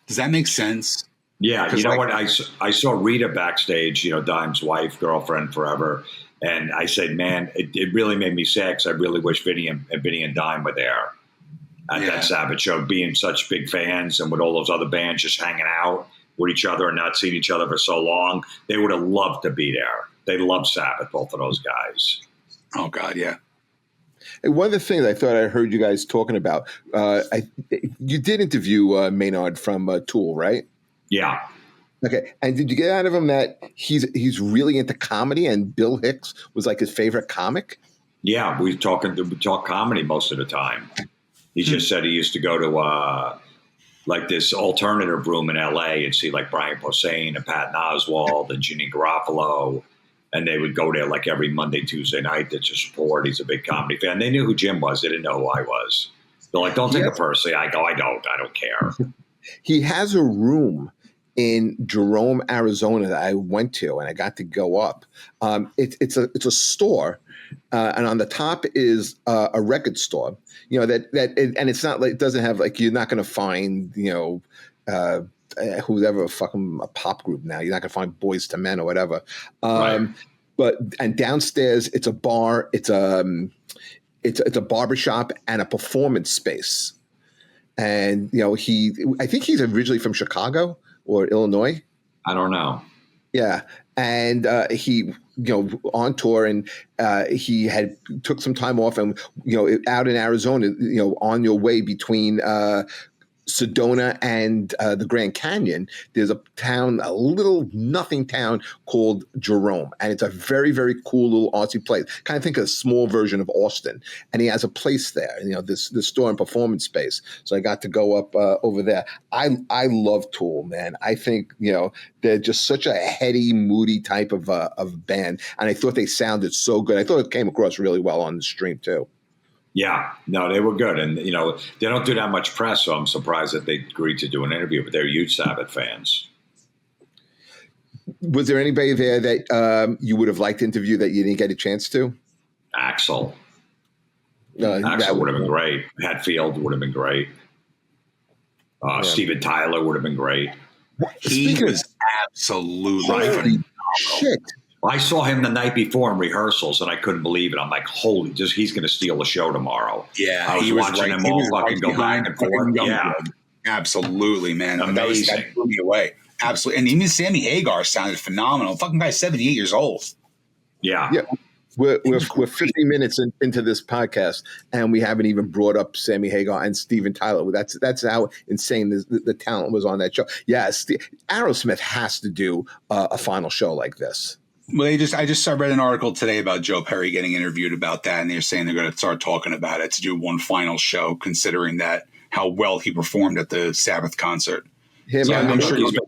Does that make sense? Yeah. You know what? I saw Rita backstage, Dime's wife, girlfriend forever. And I said, man, it really made me sad because I really wish Vinny and Dime were there at that Sabbath show, being such big fans and with all those other bands just hanging out with each other and not seeing each other for so long. They would have loved to be there. They love Sabbath, both of those guys. Oh, God, yeah. And one of the things I thought I heard you guys talking about, you did interview Maynard from Tool, right? Yeah. Okay, and did you get out of him that he's really into comedy and Bill Hicks was like his favorite comic? Yeah, we talk comedy most of the time. He just said he used to go to like this alternative room in L.A. and see like Brian Posehn and Patton Oswalt and Ginny Garofalo, and they would go there like every Monday, Tuesday night to support. He's a big comedy fan. They knew who Jim was. They didn't know who I was. They're like, don't take it personally. I go, I don't care. He has a room in Jerome, Arizona that I went to, and I got to go up. It's a store, and on the top is a record store. And it's not like, it doesn't have like, you're not going to find whoever fucking a pop group now. You're not going to find Boys to Men or whatever. Right. And downstairs it's a bar. It's a barbershop and a performance space. And I think he's originally from Chicago or Illinois. I don't know. Yeah. And he, on tour, and he had took some time off, and, out in Arizona, on your way between Sedona and the Grand Canyon, there's a little nothing town called Jerome. And it's a very, very cool little artsy place. Kind of think of a small version of Austin. And he has a place there, this store and performance space. So I got to go up over there. I love Tool, man. I think, they're just such a heady, moody type of band. And I thought they sounded so good. I thought it came across really well on the stream too. Yeah, no, they were good. And, they don't do that much press, so I'm surprised that they agreed to do an interview, but they're huge Sabbath fans. Was there anybody there that you would have liked to interview that you didn't get a chance to? Axl. Axl would have been great. Hatfield would have been great. Steven Tyler would have been great. He was absolutely phenomenal. Shit. I saw him the night before in rehearsals, and I couldn't believe it. I'm like, holy, he's going to steal the show tomorrow. Yeah. I was watching him all fucking go back and forth. Yeah. Absolutely, man. Amazing. That blew me away. Absolutely. And even Sammy Hagar sounded phenomenal. Fucking guy's 78 years old. Yeah. Yeah. We're 50 minutes into this podcast, and we haven't even brought up Sammy Hagar and Steven Tyler. That's how insane the talent was on that show. Yeah, Aerosmith has to do a final show like this. Well, I just read an article today about Joe Perry getting interviewed about that, and they're saying they're going to start talking about it to do one final show, considering that how well he performed at the Sabbath concert. I'm sure he's been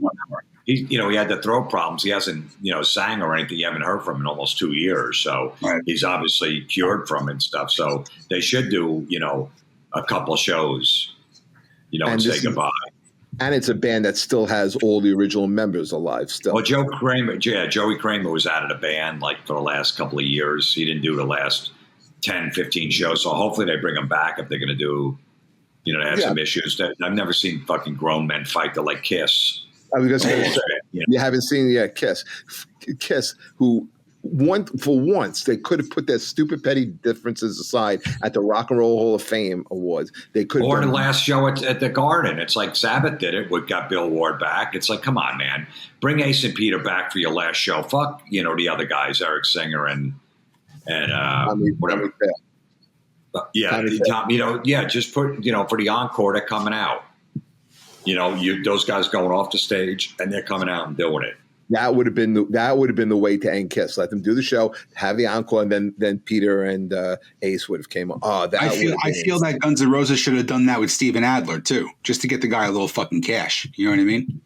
he had the throat problems. He hasn't, sang or anything. You haven't heard from him in almost 2 years. So He's obviously cured from it and stuff. So they should do, a couple shows, and say goodbye. And it's a band that still has all the original members alive still. Well, Joey Kramer was out of the band like for the last couple of years. He didn't do the last 10, 15 shows. So hopefully they bring him back if they're going to do, they have some issues. I've never seen fucking grown men fight to like Kiss. I was going to say, you haven't seen Kiss. Kiss, who for once they could have put their stupid petty differences aside at the Rock and Roll Hall of Fame Awards. They could, or the last show at the Garden. It's like Sabbath did it. We got Bill Ward back. It's like, come on, man, bring Ace and Peter back for your last show. Fuck, the other guys, Eric Singer and whatever. Just put, for the encore, they're coming out. Those guys going off the stage and they're coming out and doing it. That would have been the way to end Kiss. Let them do the show, have the encore, and then Peter and Ace would have came on. Oh, I feel that Guns N' Roses should have done that with Steven Adler too, just to get the guy a little fucking cash. You know what I mean?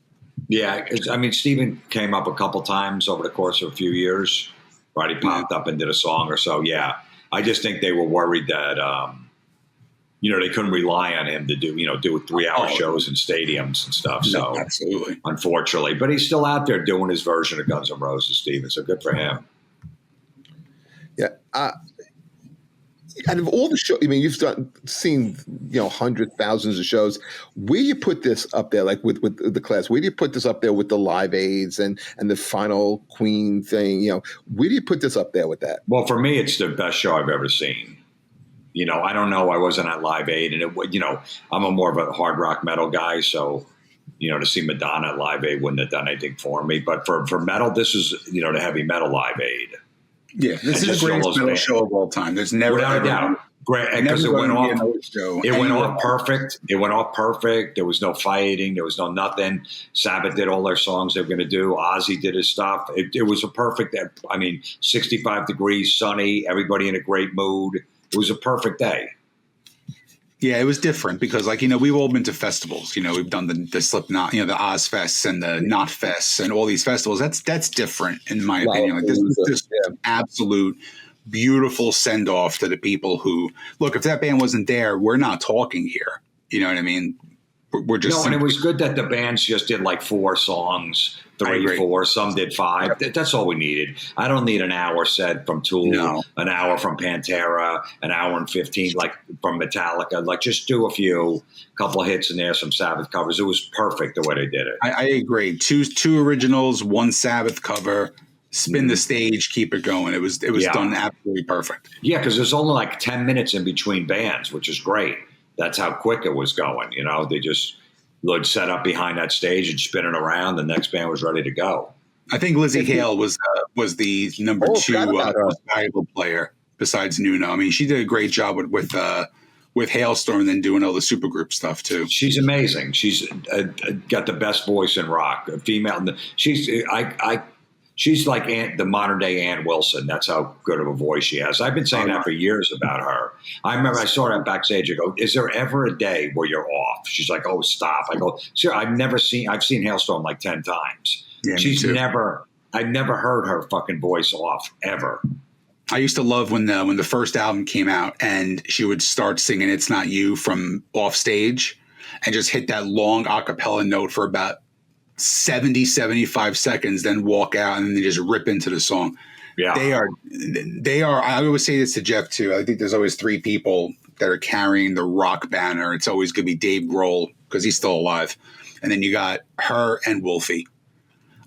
Yeah, Steven came up a couple times over the course of a few years. Right, he popped up and did a song or so. Yeah, I just think they were worried that they couldn't rely on him to do 3-hour shows in stadiums and stuff. So absolutely, unfortunately, but he's still out there doing his version of Guns N' Roses, Steven. So good for him. Yeah. Out of all the shows, you've seen hundreds, thousands of shows. Where do you put this up there, like with the Clash? Where do you put this up there with the Live Aids and the final Queen thing? Where do you put this up there with that? Well, for me, it's the best show I've ever seen. I don't know. I wasn't at Live Aid, and I'm a more of a hard rock metal guy, so to see Madonna at Live Aid wouldn't have done anything for me. But for metal, this is the heavy metal Live Aid. Yeah, this is the greatest metal show of all time. There's never without a doubt. Great, because it went off. It went off perfect. It went off perfect. There was no fighting. There was no nothing. Sabbath did all their songs they were going to do. Ozzy did his stuff. It was a perfect. 65 degrees, sunny. Everybody in a great mood. It was a perfect day. Yeah, it was different because, we've all been to festivals. We've done the Slipknot, the Ozfests and the Not Fests and all these festivals. That's different in my opinion. This is just absolute beautiful send off to the people who look. If that band wasn't there, we're not talking here. You know what I mean? We're just and it was good that the bands just did 4 songs, 3, 4. Some did 5. That's all we needed. I don't need an hour set from Tool, an hour from Pantera, an hour and 15 from Metallica. Just do a couple of hits in there, some Sabbath covers. It was perfect the way they did it. I agree. Two originals, 1 Sabbath cover. Spin the stage, keep it going. It was done absolutely perfect. Yeah, because there's only 10 minutes in between bands, which is great. That's how quick it was going. They just would set up behind that stage and spin it around. The next band was ready to go. I think Lizzie Hale was the number 2 most valuable player besides Nuno. She did a great job with Hailstorm and then doing all the supergroup stuff too. She's amazing. She's got the best voice in rock. A female. She's like the modern day Ann Wilson. That's how good of a voice she has. I've been saying that for years about her. I remember I saw her backstage. I go, "Is there ever a day where you're off?" She's like, "Oh, stop." I go, "Sir, I've seen Hailstorm 10 times. Yeah, I've never heard her fucking voice off ever." I used to love when the first album came out and she would start singing "It's Not You" from off stage and just hit that long a cappella note for about 75 seconds, then walk out and then they just rip into the song. Yeah. They are. I always say this to Jeff too. I think there's always 3 people that are carrying the rock banner. It's always going to be Dave Grohl because he's still alive. And then you got her and Wolfie.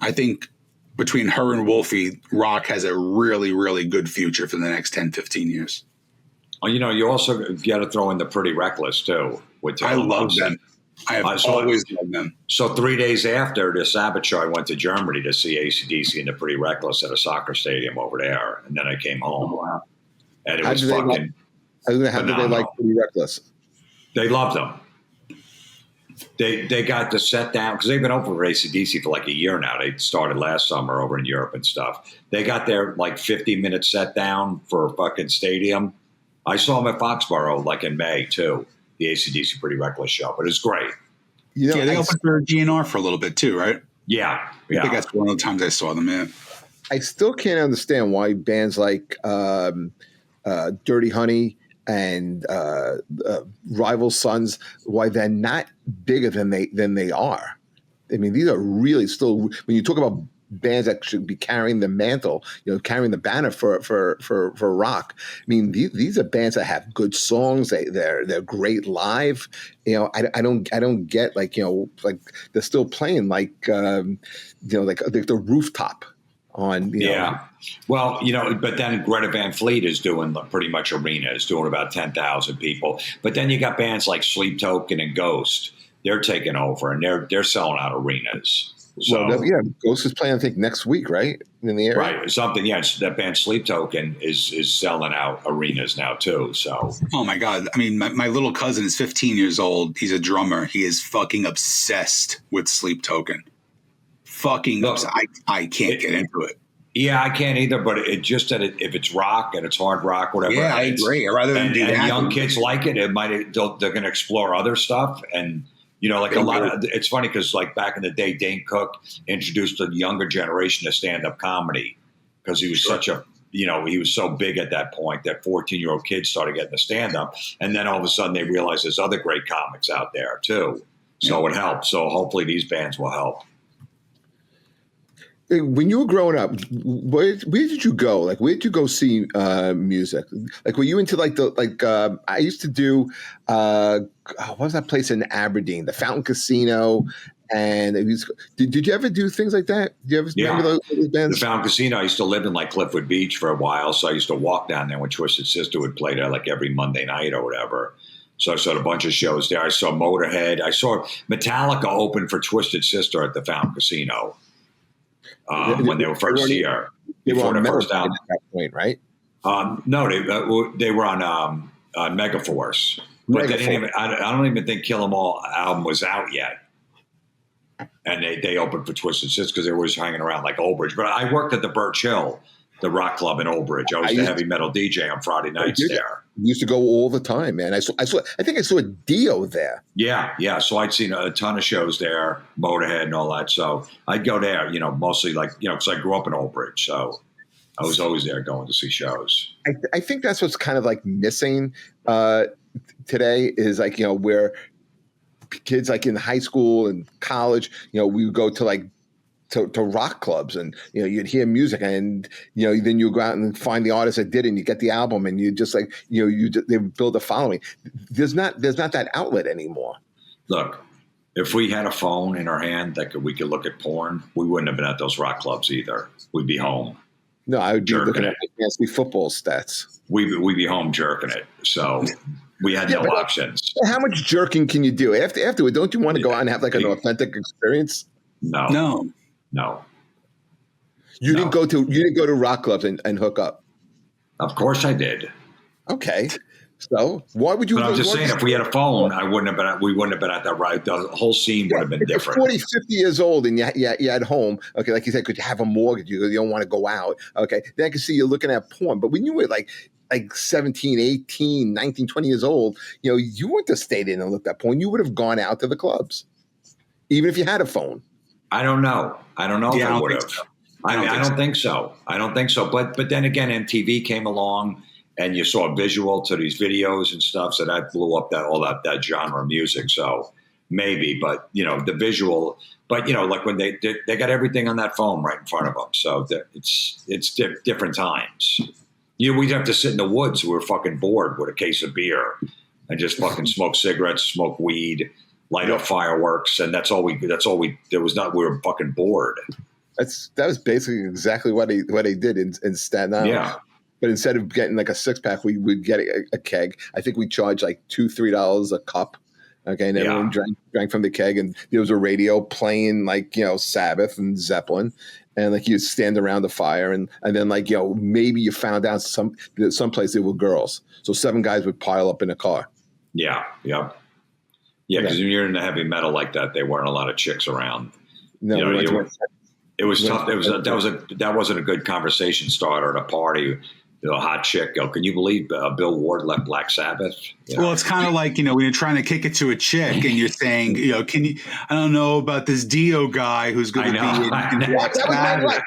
I think between her and Wolfie, rock has a really, really good future for the next 10, 15 years. Oh, you also got to throw in the Pretty Reckless too. I love them. I have always loved them. So 3 days after the Sabbath show, I went to Germany to see AC/DC and the Pretty Reckless at a soccer stadium over there. And then I came home. Oh, wow. And it was fucking how did they like Pretty Reckless? They loved them. They got the set down because they've been open for AC/DC for a year now. They started last summer over in Europe and stuff. They got their 50-minute set down for a fucking stadium. I saw them at Foxborough in May too. The AC/DC Pretty Reckless show, but it's great. They opened for GNR for a little bit too, right? Yeah. I think that's one of the times I saw them. Yeah. I still can't understand why bands like Dirty Honey and Rival Sons, why they're not bigger than they are. These are really still, when you talk about bands that should be carrying the mantle, carrying the banner for rock. These are bands that have good songs. They're great live. I don't get they're still playing the Rooftop on. Yeah. Well, but then Greta Van Fleet is doing pretty much arenas, doing about 10,000 people. But then you got bands like Sleep Token and Ghost. They're taking over and they're selling out arenas. So, Well, Ghost is playing, I think, next week, right? In the area? Right. Something, yeah. That band Sleep Token is selling out arenas now, too. So. Oh, my God. I mean, my little cousin is 15 years old. He's a drummer. He is fucking obsessed with Sleep Token. Fucking obsessed. I can't get into it. Yeah, I can't either, but it just that if it's rock and it's hard rock, whatever. Yeah, I agree. Rather than do that. And young kids like it, they're going to explore other stuff. And, like a lot of, it's funny because like back in the day, Dane Cook introduced the younger generation to stand-up comedy because he was he was so big at that point that 14-year-old kids started getting the stand-up. And then all of a sudden they realized there's other great comics out there too. So it helps. So hopefully these bands will help. When you were growing up, where did you go? Like, where did you go see music? Like, were you into I used to do, what was that place in Aberdeen? The Fountain Casino. And it was, did you ever do things like that? Did you ever remember those bands? The Fountain Casino, I used to live in like Cliffwood Beach for a while. So I used to walk down there when Twisted Sister would play there like every Monday night or whatever. So I saw a bunch of shows there. I saw Motorhead. I saw Metallica open for Twisted Sister at the Fountain Casino. When they were first here, before their first album. At that point, right? No, they were on Megaforce, but they didn't even. I don't even think Kill 'Em All album was out yet, and they opened for Twisted Sister because they were always hanging around like Old Bridge. But I worked at the Birch Hill, the rock club in Old Bridge. I was the heavy metal DJ on Friday nights there. You used to go all the time, man. I think I saw a Dio there. Yeah. So I'd seen a ton of shows there, Motorhead and all that. So I'd go there, mostly because I grew up in Old Bridge. So I was always there going to see shows. I think that's what's kind of like missing today is like, where kids like in high school and college, we would go to like to rock clubs and you'd hear music and then you go out and find the artist that did it and you get the album and you just like they build a following. There's not that outlet anymore. Look, if we had a phone in our hand that we could look at porn, we wouldn't have been at those rock clubs either. We'd be home. No, I would be looking at fancy football stats. We'd be home jerking it. So we had no options. How much jerking can you do afterward? Don't you want to go out and have like an authentic experience? No. You didn't go to rock clubs and hook up. Of course I did. Okay. So why would you? But I'm just saying, if we had a phone, we wouldn't have been at that right. The whole scene would have been different. You're 40, 50 years old and you're at home. Okay. Like you said, could you have a mortgage? You don't want to go out. Okay. Then I can see you looking at porn. But when you were like 17, 18, 19, 20 years old, you wouldn't have stayed in and looked at porn. You would have gone out to the clubs, even if you had a phone. I don't know. I don't know if I would have. I don't think so. I don't think so. But then again, MTV came along and you saw a visual to these videos and stuff. So that blew up that genre of music. So maybe, but the visual, but like when they got everything on that phone right in front of them. So it's different times. We'd have to sit in the woods. We were fucking bored with a case of beer and just fucking smoke cigarettes, smoke weed, light up fireworks, and that's all we. There was not. We were fucking bored. That was basically exactly what they did in Staten Island. Yeah. But instead of getting like a 6-pack, we would get a keg. I think we charged like $2-3 a cup. Okay, and everyone drank from the keg, and there was a radio playing like Sabbath and Zeppelin, and like you'd stand around the fire, and then like maybe you found out someplace there were girls, so 7 guys would pile up in a car. Yeah. Because when you're into heavy metal like that, there weren't a lot of chicks around. No, it was tough. That wasn't a good conversation starter at a party. A hot chick. Can you believe Bill Ward left Black Sabbath? Well, it's kind of like when you're trying to kick it to a chick and you're saying, can you? I don't know about this Dio guy who's going to be in Black Sabbath.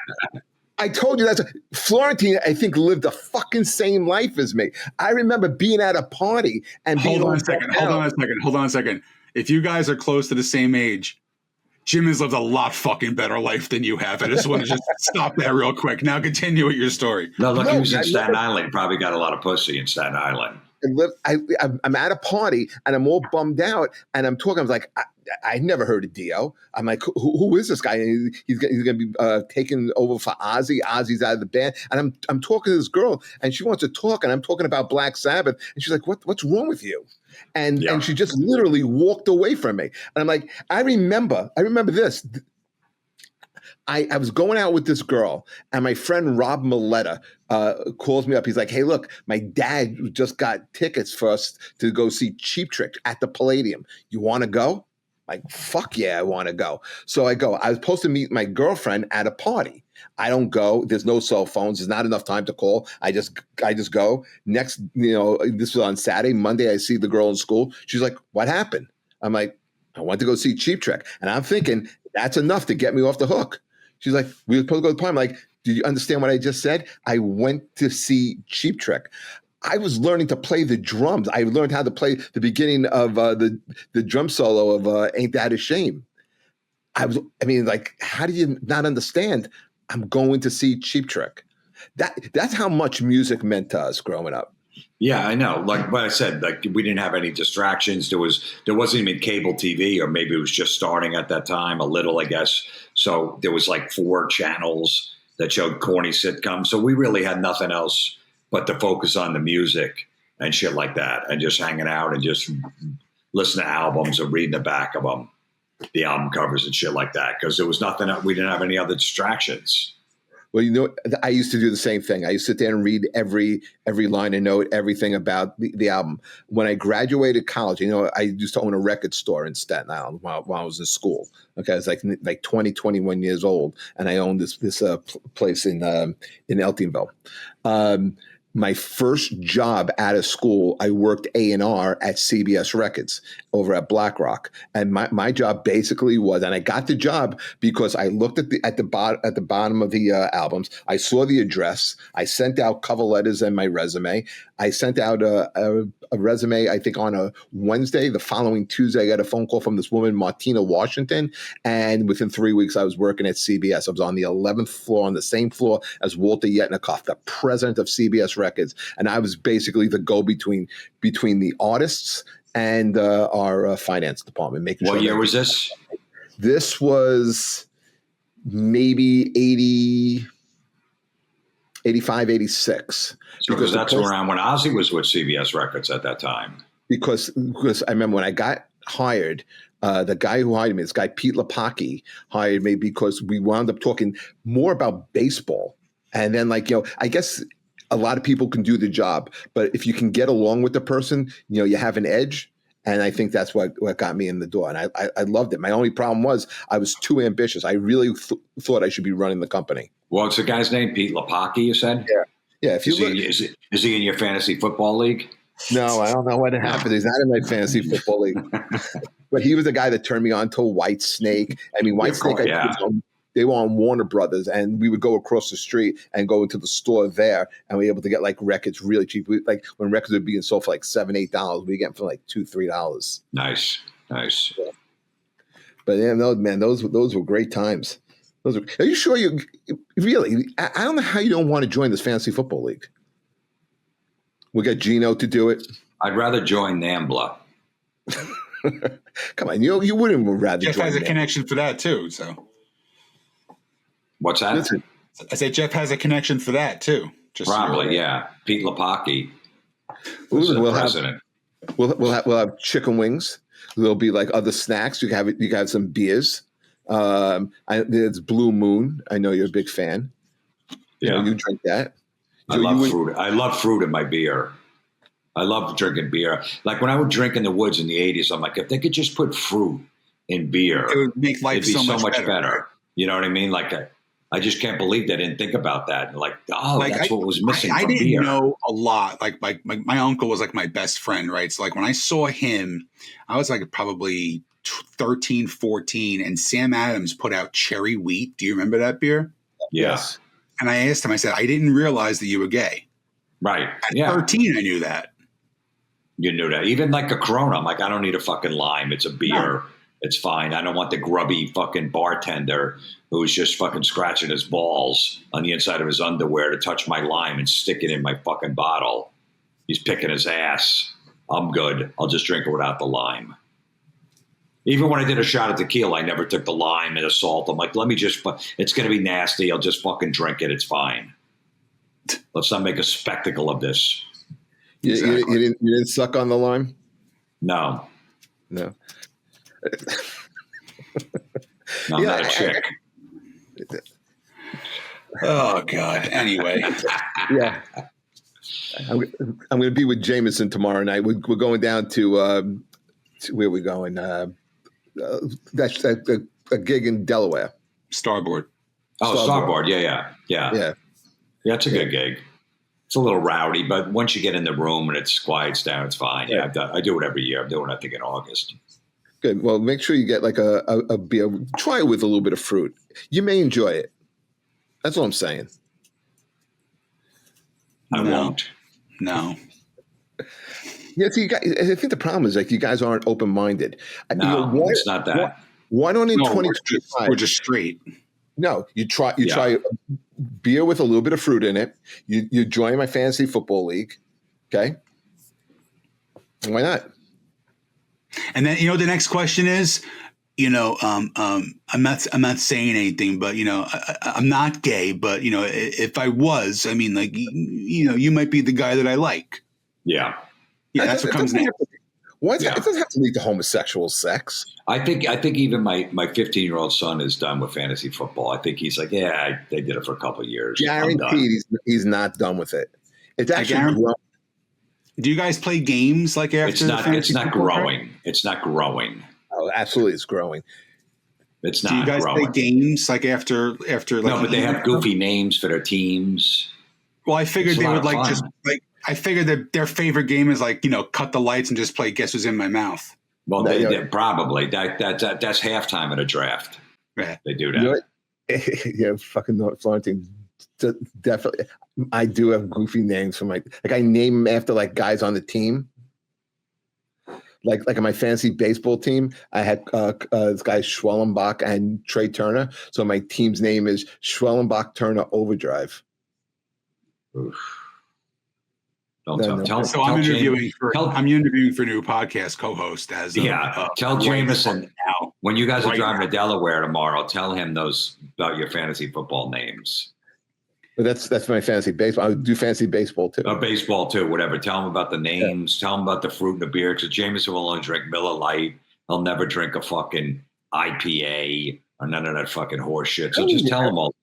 I told you Florentine, I think, lived the fucking same life as me. I remember being at a party and Hold on a second. If you guys are close to the same age, Jim has lived a lot fucking better life than you have. I just want to just stop that real quick. Now continue with your story. No, look, he was in Staten Island. Probably got a lot of pussy in Staten Island. I'm at a party and I'm all bummed out and I'm talking. I was like, I never heard of Dio. I'm like, who is this guy? And he's going to be taken over for Ozzy. Ozzy's out of the band. And I'm talking to this girl and she wants to talk and I'm talking about Black Sabbath. And she's like, what's wrong with you? And she just literally walked away from me. And I'm like, I remember this. I was going out with this girl, and my friend Rob Milletta calls me up. He's like, "Hey, look, my dad just got tickets for us to go see Cheap Trick at the Palladium. You want to go?" Like, fuck yeah, I want to go. So I go. I was supposed to meet my girlfriend at a party. I don't go. There's no cell phones. There's not enough time to call. I just go. Next, this was on Saturday. Monday, I see the girl in school. She's like, "What happened?" I'm like, "I went to go see Cheap Trick." And I'm thinking, that's enough to get me off the hook. She's like, "We were supposed to go to the party." I'm like, "Do you understand what I just said? I went to see Cheap Trick." I was learning to play the drums. I learned how to play the beginning of the drum solo of "Ain't That a Shame." How do you not understand? I'm going to see Cheap Trick. That's how much music meant to us growing up. Yeah, I know. Like what I said, like we didn't have any distractions. There wasn't even cable TV, or maybe it was just starting at that time, a little, I guess. So there was like 4 channels that showed corny sitcoms. So we really had nothing else but to focus on the music and shit like that, and just hanging out and just listen to albums and reading the back of them, the album covers and shit like that, because there was nothing. We didn't have any other distractions. Well, I used to do the same thing. I used to sit there and read every line and note, everything about the album. When I graduated college, I used to own a record store in Staten Island while I was in school. Okay, I was like 20, 21 years old, and I owned this place in Eltingville. My first job out of school, I worked A&R at CBS Records over at Black Rock, and my job basically was, and I got the job because I looked at the bottom of the albums. I saw the address. I sent out cover letters and my resume. I sent out a resume, I think, on a Wednesday. The following Tuesday, I got a phone call from this woman, Martina Washington, and within 3 weeks, I was working at CBS. I was on the 11th floor, on the same floor as Walter Yetnikoff, the president of CBS Records, and I was basically the go-between between the artists and our finance department. Making what sure year was this? This was maybe 85, 86. Because that's around when Ozzy was with CBS Records at that time. Because I remember when I got hired, the guy who hired me, this guy Pete Lapaki, hired me because we wound up talking more about baseball. And then, I guess a lot of people can do the job, but if you can get along with the person, you have an edge. And I think that's what got me in the door. And I loved it. My only problem was I was too ambitious. I really thought I should be running the company. What's the guy's name? Pete Lapaki, you said? Yeah. Yeah. If you is he in your fantasy football league? No, I don't know what happened. He's not in my fantasy football league. But he was the guy that turned me on to White Snake. I mean, White Snake, they were on Warner Brothers, and we would go across the street and go into the store there, and we were able to get records really cheap. When records would be sold for $7, $8, we get them for $2, $3. Nice. Yeah. But yeah, no, man, those were great times. Are you sure you really? I don't know how you don't want to join this fantasy football league. We got Gino to do it. I'd rather join NAMBLA. Come on, you wouldn't rather. Jeff join has a NAMBLA. connection for that too. So what's that? Listen, I say Jeff has a connection for that too. Probably, yeah. Pete Lapaki. We'll have chicken wings. There'll be other snacks. You can have some beers. There's Blue Moon. I know you're a big fan. Yeah, you drink that. I love fruit. I love fruit in my beer. I love drinking beer. Like when I would drink in the woods in the 80s, I'm like, if they could just put fruit in beer, it would make life it'd be so much better. Right? You know what I mean? I just can't believe they didn't think about that. That's what was missing from beer. I didn't know a lot. My uncle was my best friend, right? So when I saw him, I was probably 13, 14, and Sam Adams put out Cherry Wheat. Do you remember that beer? Yes. And I asked him, I said, I didn't realize that you were gay. Right. At 13, I knew that. You knew that. Even a Corona, I'm I don't need a fucking lime. It's a beer. No. It's fine. I don't want the grubby fucking bartender who's just fucking scratching his balls on the inside of his underwear to touch my lime and stick it in my fucking bottle. He's picking his ass. I'm good. I'll just drink it without the lime. Even when I did a shot of tequila, I never took the lime and the salt. I'm let me just, it's going to be nasty. I'll just fucking drink it. It's fine. Let's not make a spectacle of this. You didn't suck on the lime? No. No. I'm not a chick. Oh God. Anyway. Yeah. I'm going to be with Jameson tomorrow night. We're going down to where are we going? That's a gig in Delaware. Starboard. Oh, Starboard. Yeah. It's a good gig. It's a little rowdy, but once you get in the room and it's quiets down, it's fine. Yeah, I do it every year. I'm doing it, I think, in August. Good. Well, make sure you get like a beer. Try it with a little bit of fruit. You may enjoy it. That's what I'm saying. I won't. No. Yeah, see, you guys, I think the problem is like you guys aren't open-minded. No, it's not that. Why don't in 2025? We're just straight. No, you try beer with a little bit of fruit in it. You join my fantasy football league, okay? Why not? And then the next question is, I'm not saying anything, but I'm not gay, but if I was, I mean, like you might be the guy that I like. Yeah. Yeah, that's what comes next. It doesn't have to lead to homosexual sex. I think even my 15-year-old son is done with fantasy football. I think he's like, they did it for a couple of years. Guaranteed he's not done with it. It's actually growing. Do you guys play games like after? It's not growing. It's not growing. Oh, absolutely, it's growing. It's not. Do you guys growing. play games like after? No, but they have goofy names for their teams. Well, I figured they would I figured that their favorite game is cut the lights and just play Guess Who's in My Mouth. Well, they probably that's halftime at a draft. Yeah. They do that. Yeah, fucking Florentine. Definitely, I do have goofy names for I name them after like guys on the team. Like on my fantasy baseball team, I had this guy Schwellenbach and Trey Turner. So my team's name is Schwellenbach Turner Overdrive. Oof. Tell so I'm interviewing for a new podcast co-host as tell Jameson now when you guys are driving to Delaware tomorrow. Tell him about your fantasy football names. But that's my fantasy baseball. I do fantasy baseball too. Baseball too, whatever. Tell him about the names. Yeah. Tell him about the fruit and the beer. Because Jameson will only drink Miller Lite. He'll never drink a fucking IPA or none of that fucking horse shit. So just tell him all.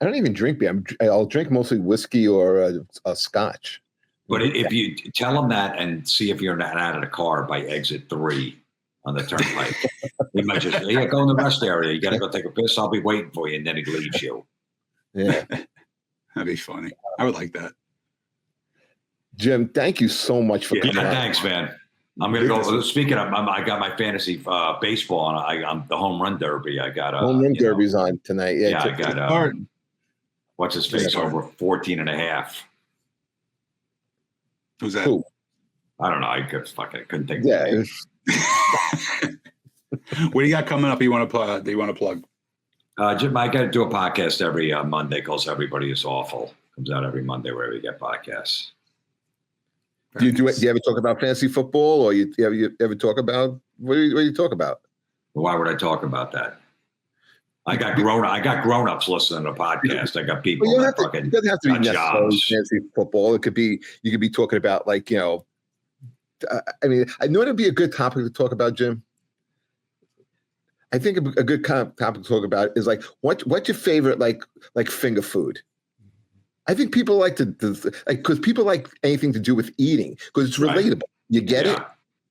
I don't even drink beer. I'll drink mostly whiskey or a scotch. But if you tell him that and see if you're not out of the car by exit 3 on the turnpike, he might just go in the rest area. You got to go take a piss. I'll be waiting for you, and then he leaves you. Yeah, that'd be funny. I would like that. Jim, thank you so much for coming. Thanks, man. I'm gonna go. Speaking of, I got my fantasy baseball, and I'm the home run derby. I got home run derby's on tonight. Yeah, I got what's his face over 14.5. Who's that? Who? I don't know. I couldn't think. Yeah. Of What do you got coming up? You want to plug? Jim, I got to do a podcast every Monday because Everybody Is Awful. Comes out every Monday wherever you get podcasts. Do you ever talk about fantasy football, or you ever talk about what do you talk about? Well, why would I talk about that? I got grown-ups listening to podcasts. I got people it that doesn't have to be necessarily fantasy football. It could be you could be talking about I know it'd be a good topic to talk about, Jim. I think a good topic to talk about is what's your favorite like finger food? I think people like to because people like anything to do with eating because it's relatable. Right. You get it.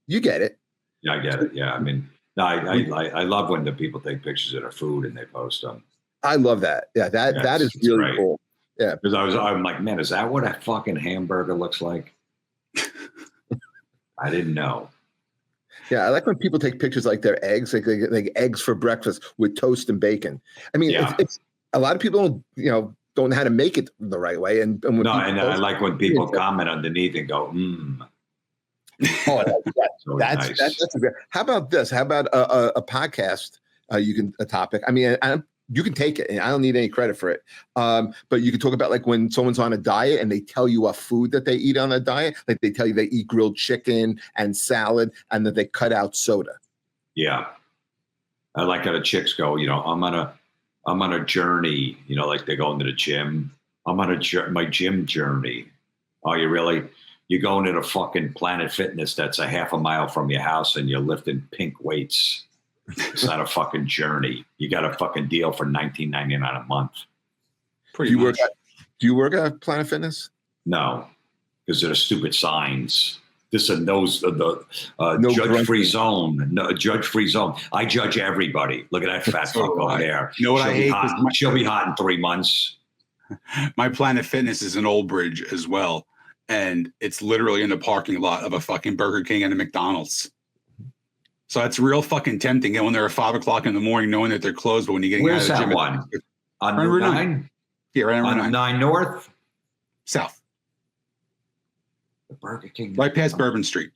You get it. Yeah, I get it. Yeah, I mean. No, I love when the people take pictures of their food and they post them. I love that. Yeah, that is really great. Cool. Yeah, because I'm like, man, is that what a fucking hamburger looks like? I didn't know. Yeah, I like when people take pictures like their eggs, like eggs for breakfast with toast and bacon. I mean, it's a lot of people don't know how to make it the right way. And I like when people comment underneath and go, Oh, that's a great. How about this? How about a podcast? A topic. I mean, you can take it, and I don't need any credit for it. But you can talk about when someone's on a diet and they tell you what food that they eat on a diet. Like they tell you they eat grilled chicken and salad, and that they cut out soda. Yeah, I like how the chicks go. I'm on a journey. Like they go into the gym. I'm on my gym journey. Oh, you really? You go into the fucking Planet Fitness that's a half a mile from your house and you're lifting pink weights. It's not a fucking journey. You got a fucking deal for $19.99 a month. Pretty much. Do you work at Planet Fitness? No, because they're stupid signs. This and those the No judge-free zone. No, judge-free zone. I judge everybody. Look at that fat fuck over there. You know what I hate? She'll be hot in 3 months. My Planet Fitness is in Old Bridge as well. And it's literally in the parking lot of a fucking Burger King and a McDonald's. So it's real fucking tempting going there at 5 o'clock in the morning, knowing that they're closed. But when you get Where's out of the that gym, one? On Route 9? Yeah, right on On Route 9. 9 North? South. The Burger King. Right past Bourbon Street.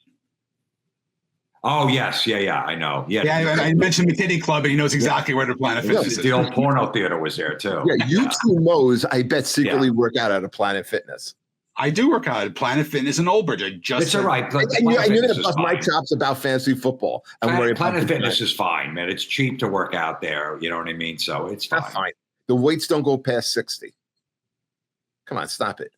Oh, yes. Yeah, I know. Yeah, I mentioned the Kitty Club, and he knows exactly where the Planet Fitness is. The old porno theater was there, too. Yeah, you two Mo's, I bet, secretly work out at a Planet Fitness. I do work out at Planet Fitness in Old Bridge. It's all right. And you're going to bust my chops about fantasy football. Planet Fitness is fine, man. It's cheap to work out there. You know what I mean? So it's fine. That's fine. The weights don't go past 60. Come on, stop it.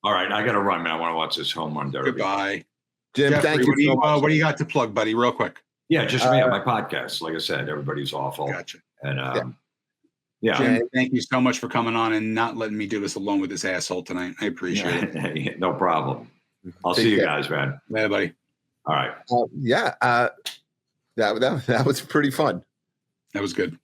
All right, I got to run, man. I want to watch this home run derby. Goodbye. Jim, Jeffrey, thank you so much. What do you got to plug, buddy, real quick? Yeah, just me on my podcast. Like I said, everybody's awful. Gotcha. And Jim, thank you so much for coming on and not letting me do this alone with this asshole tonight. I appreciate it. No problem. I'll see you guys, man. Later, buddy. All right. That was pretty fun. That was good.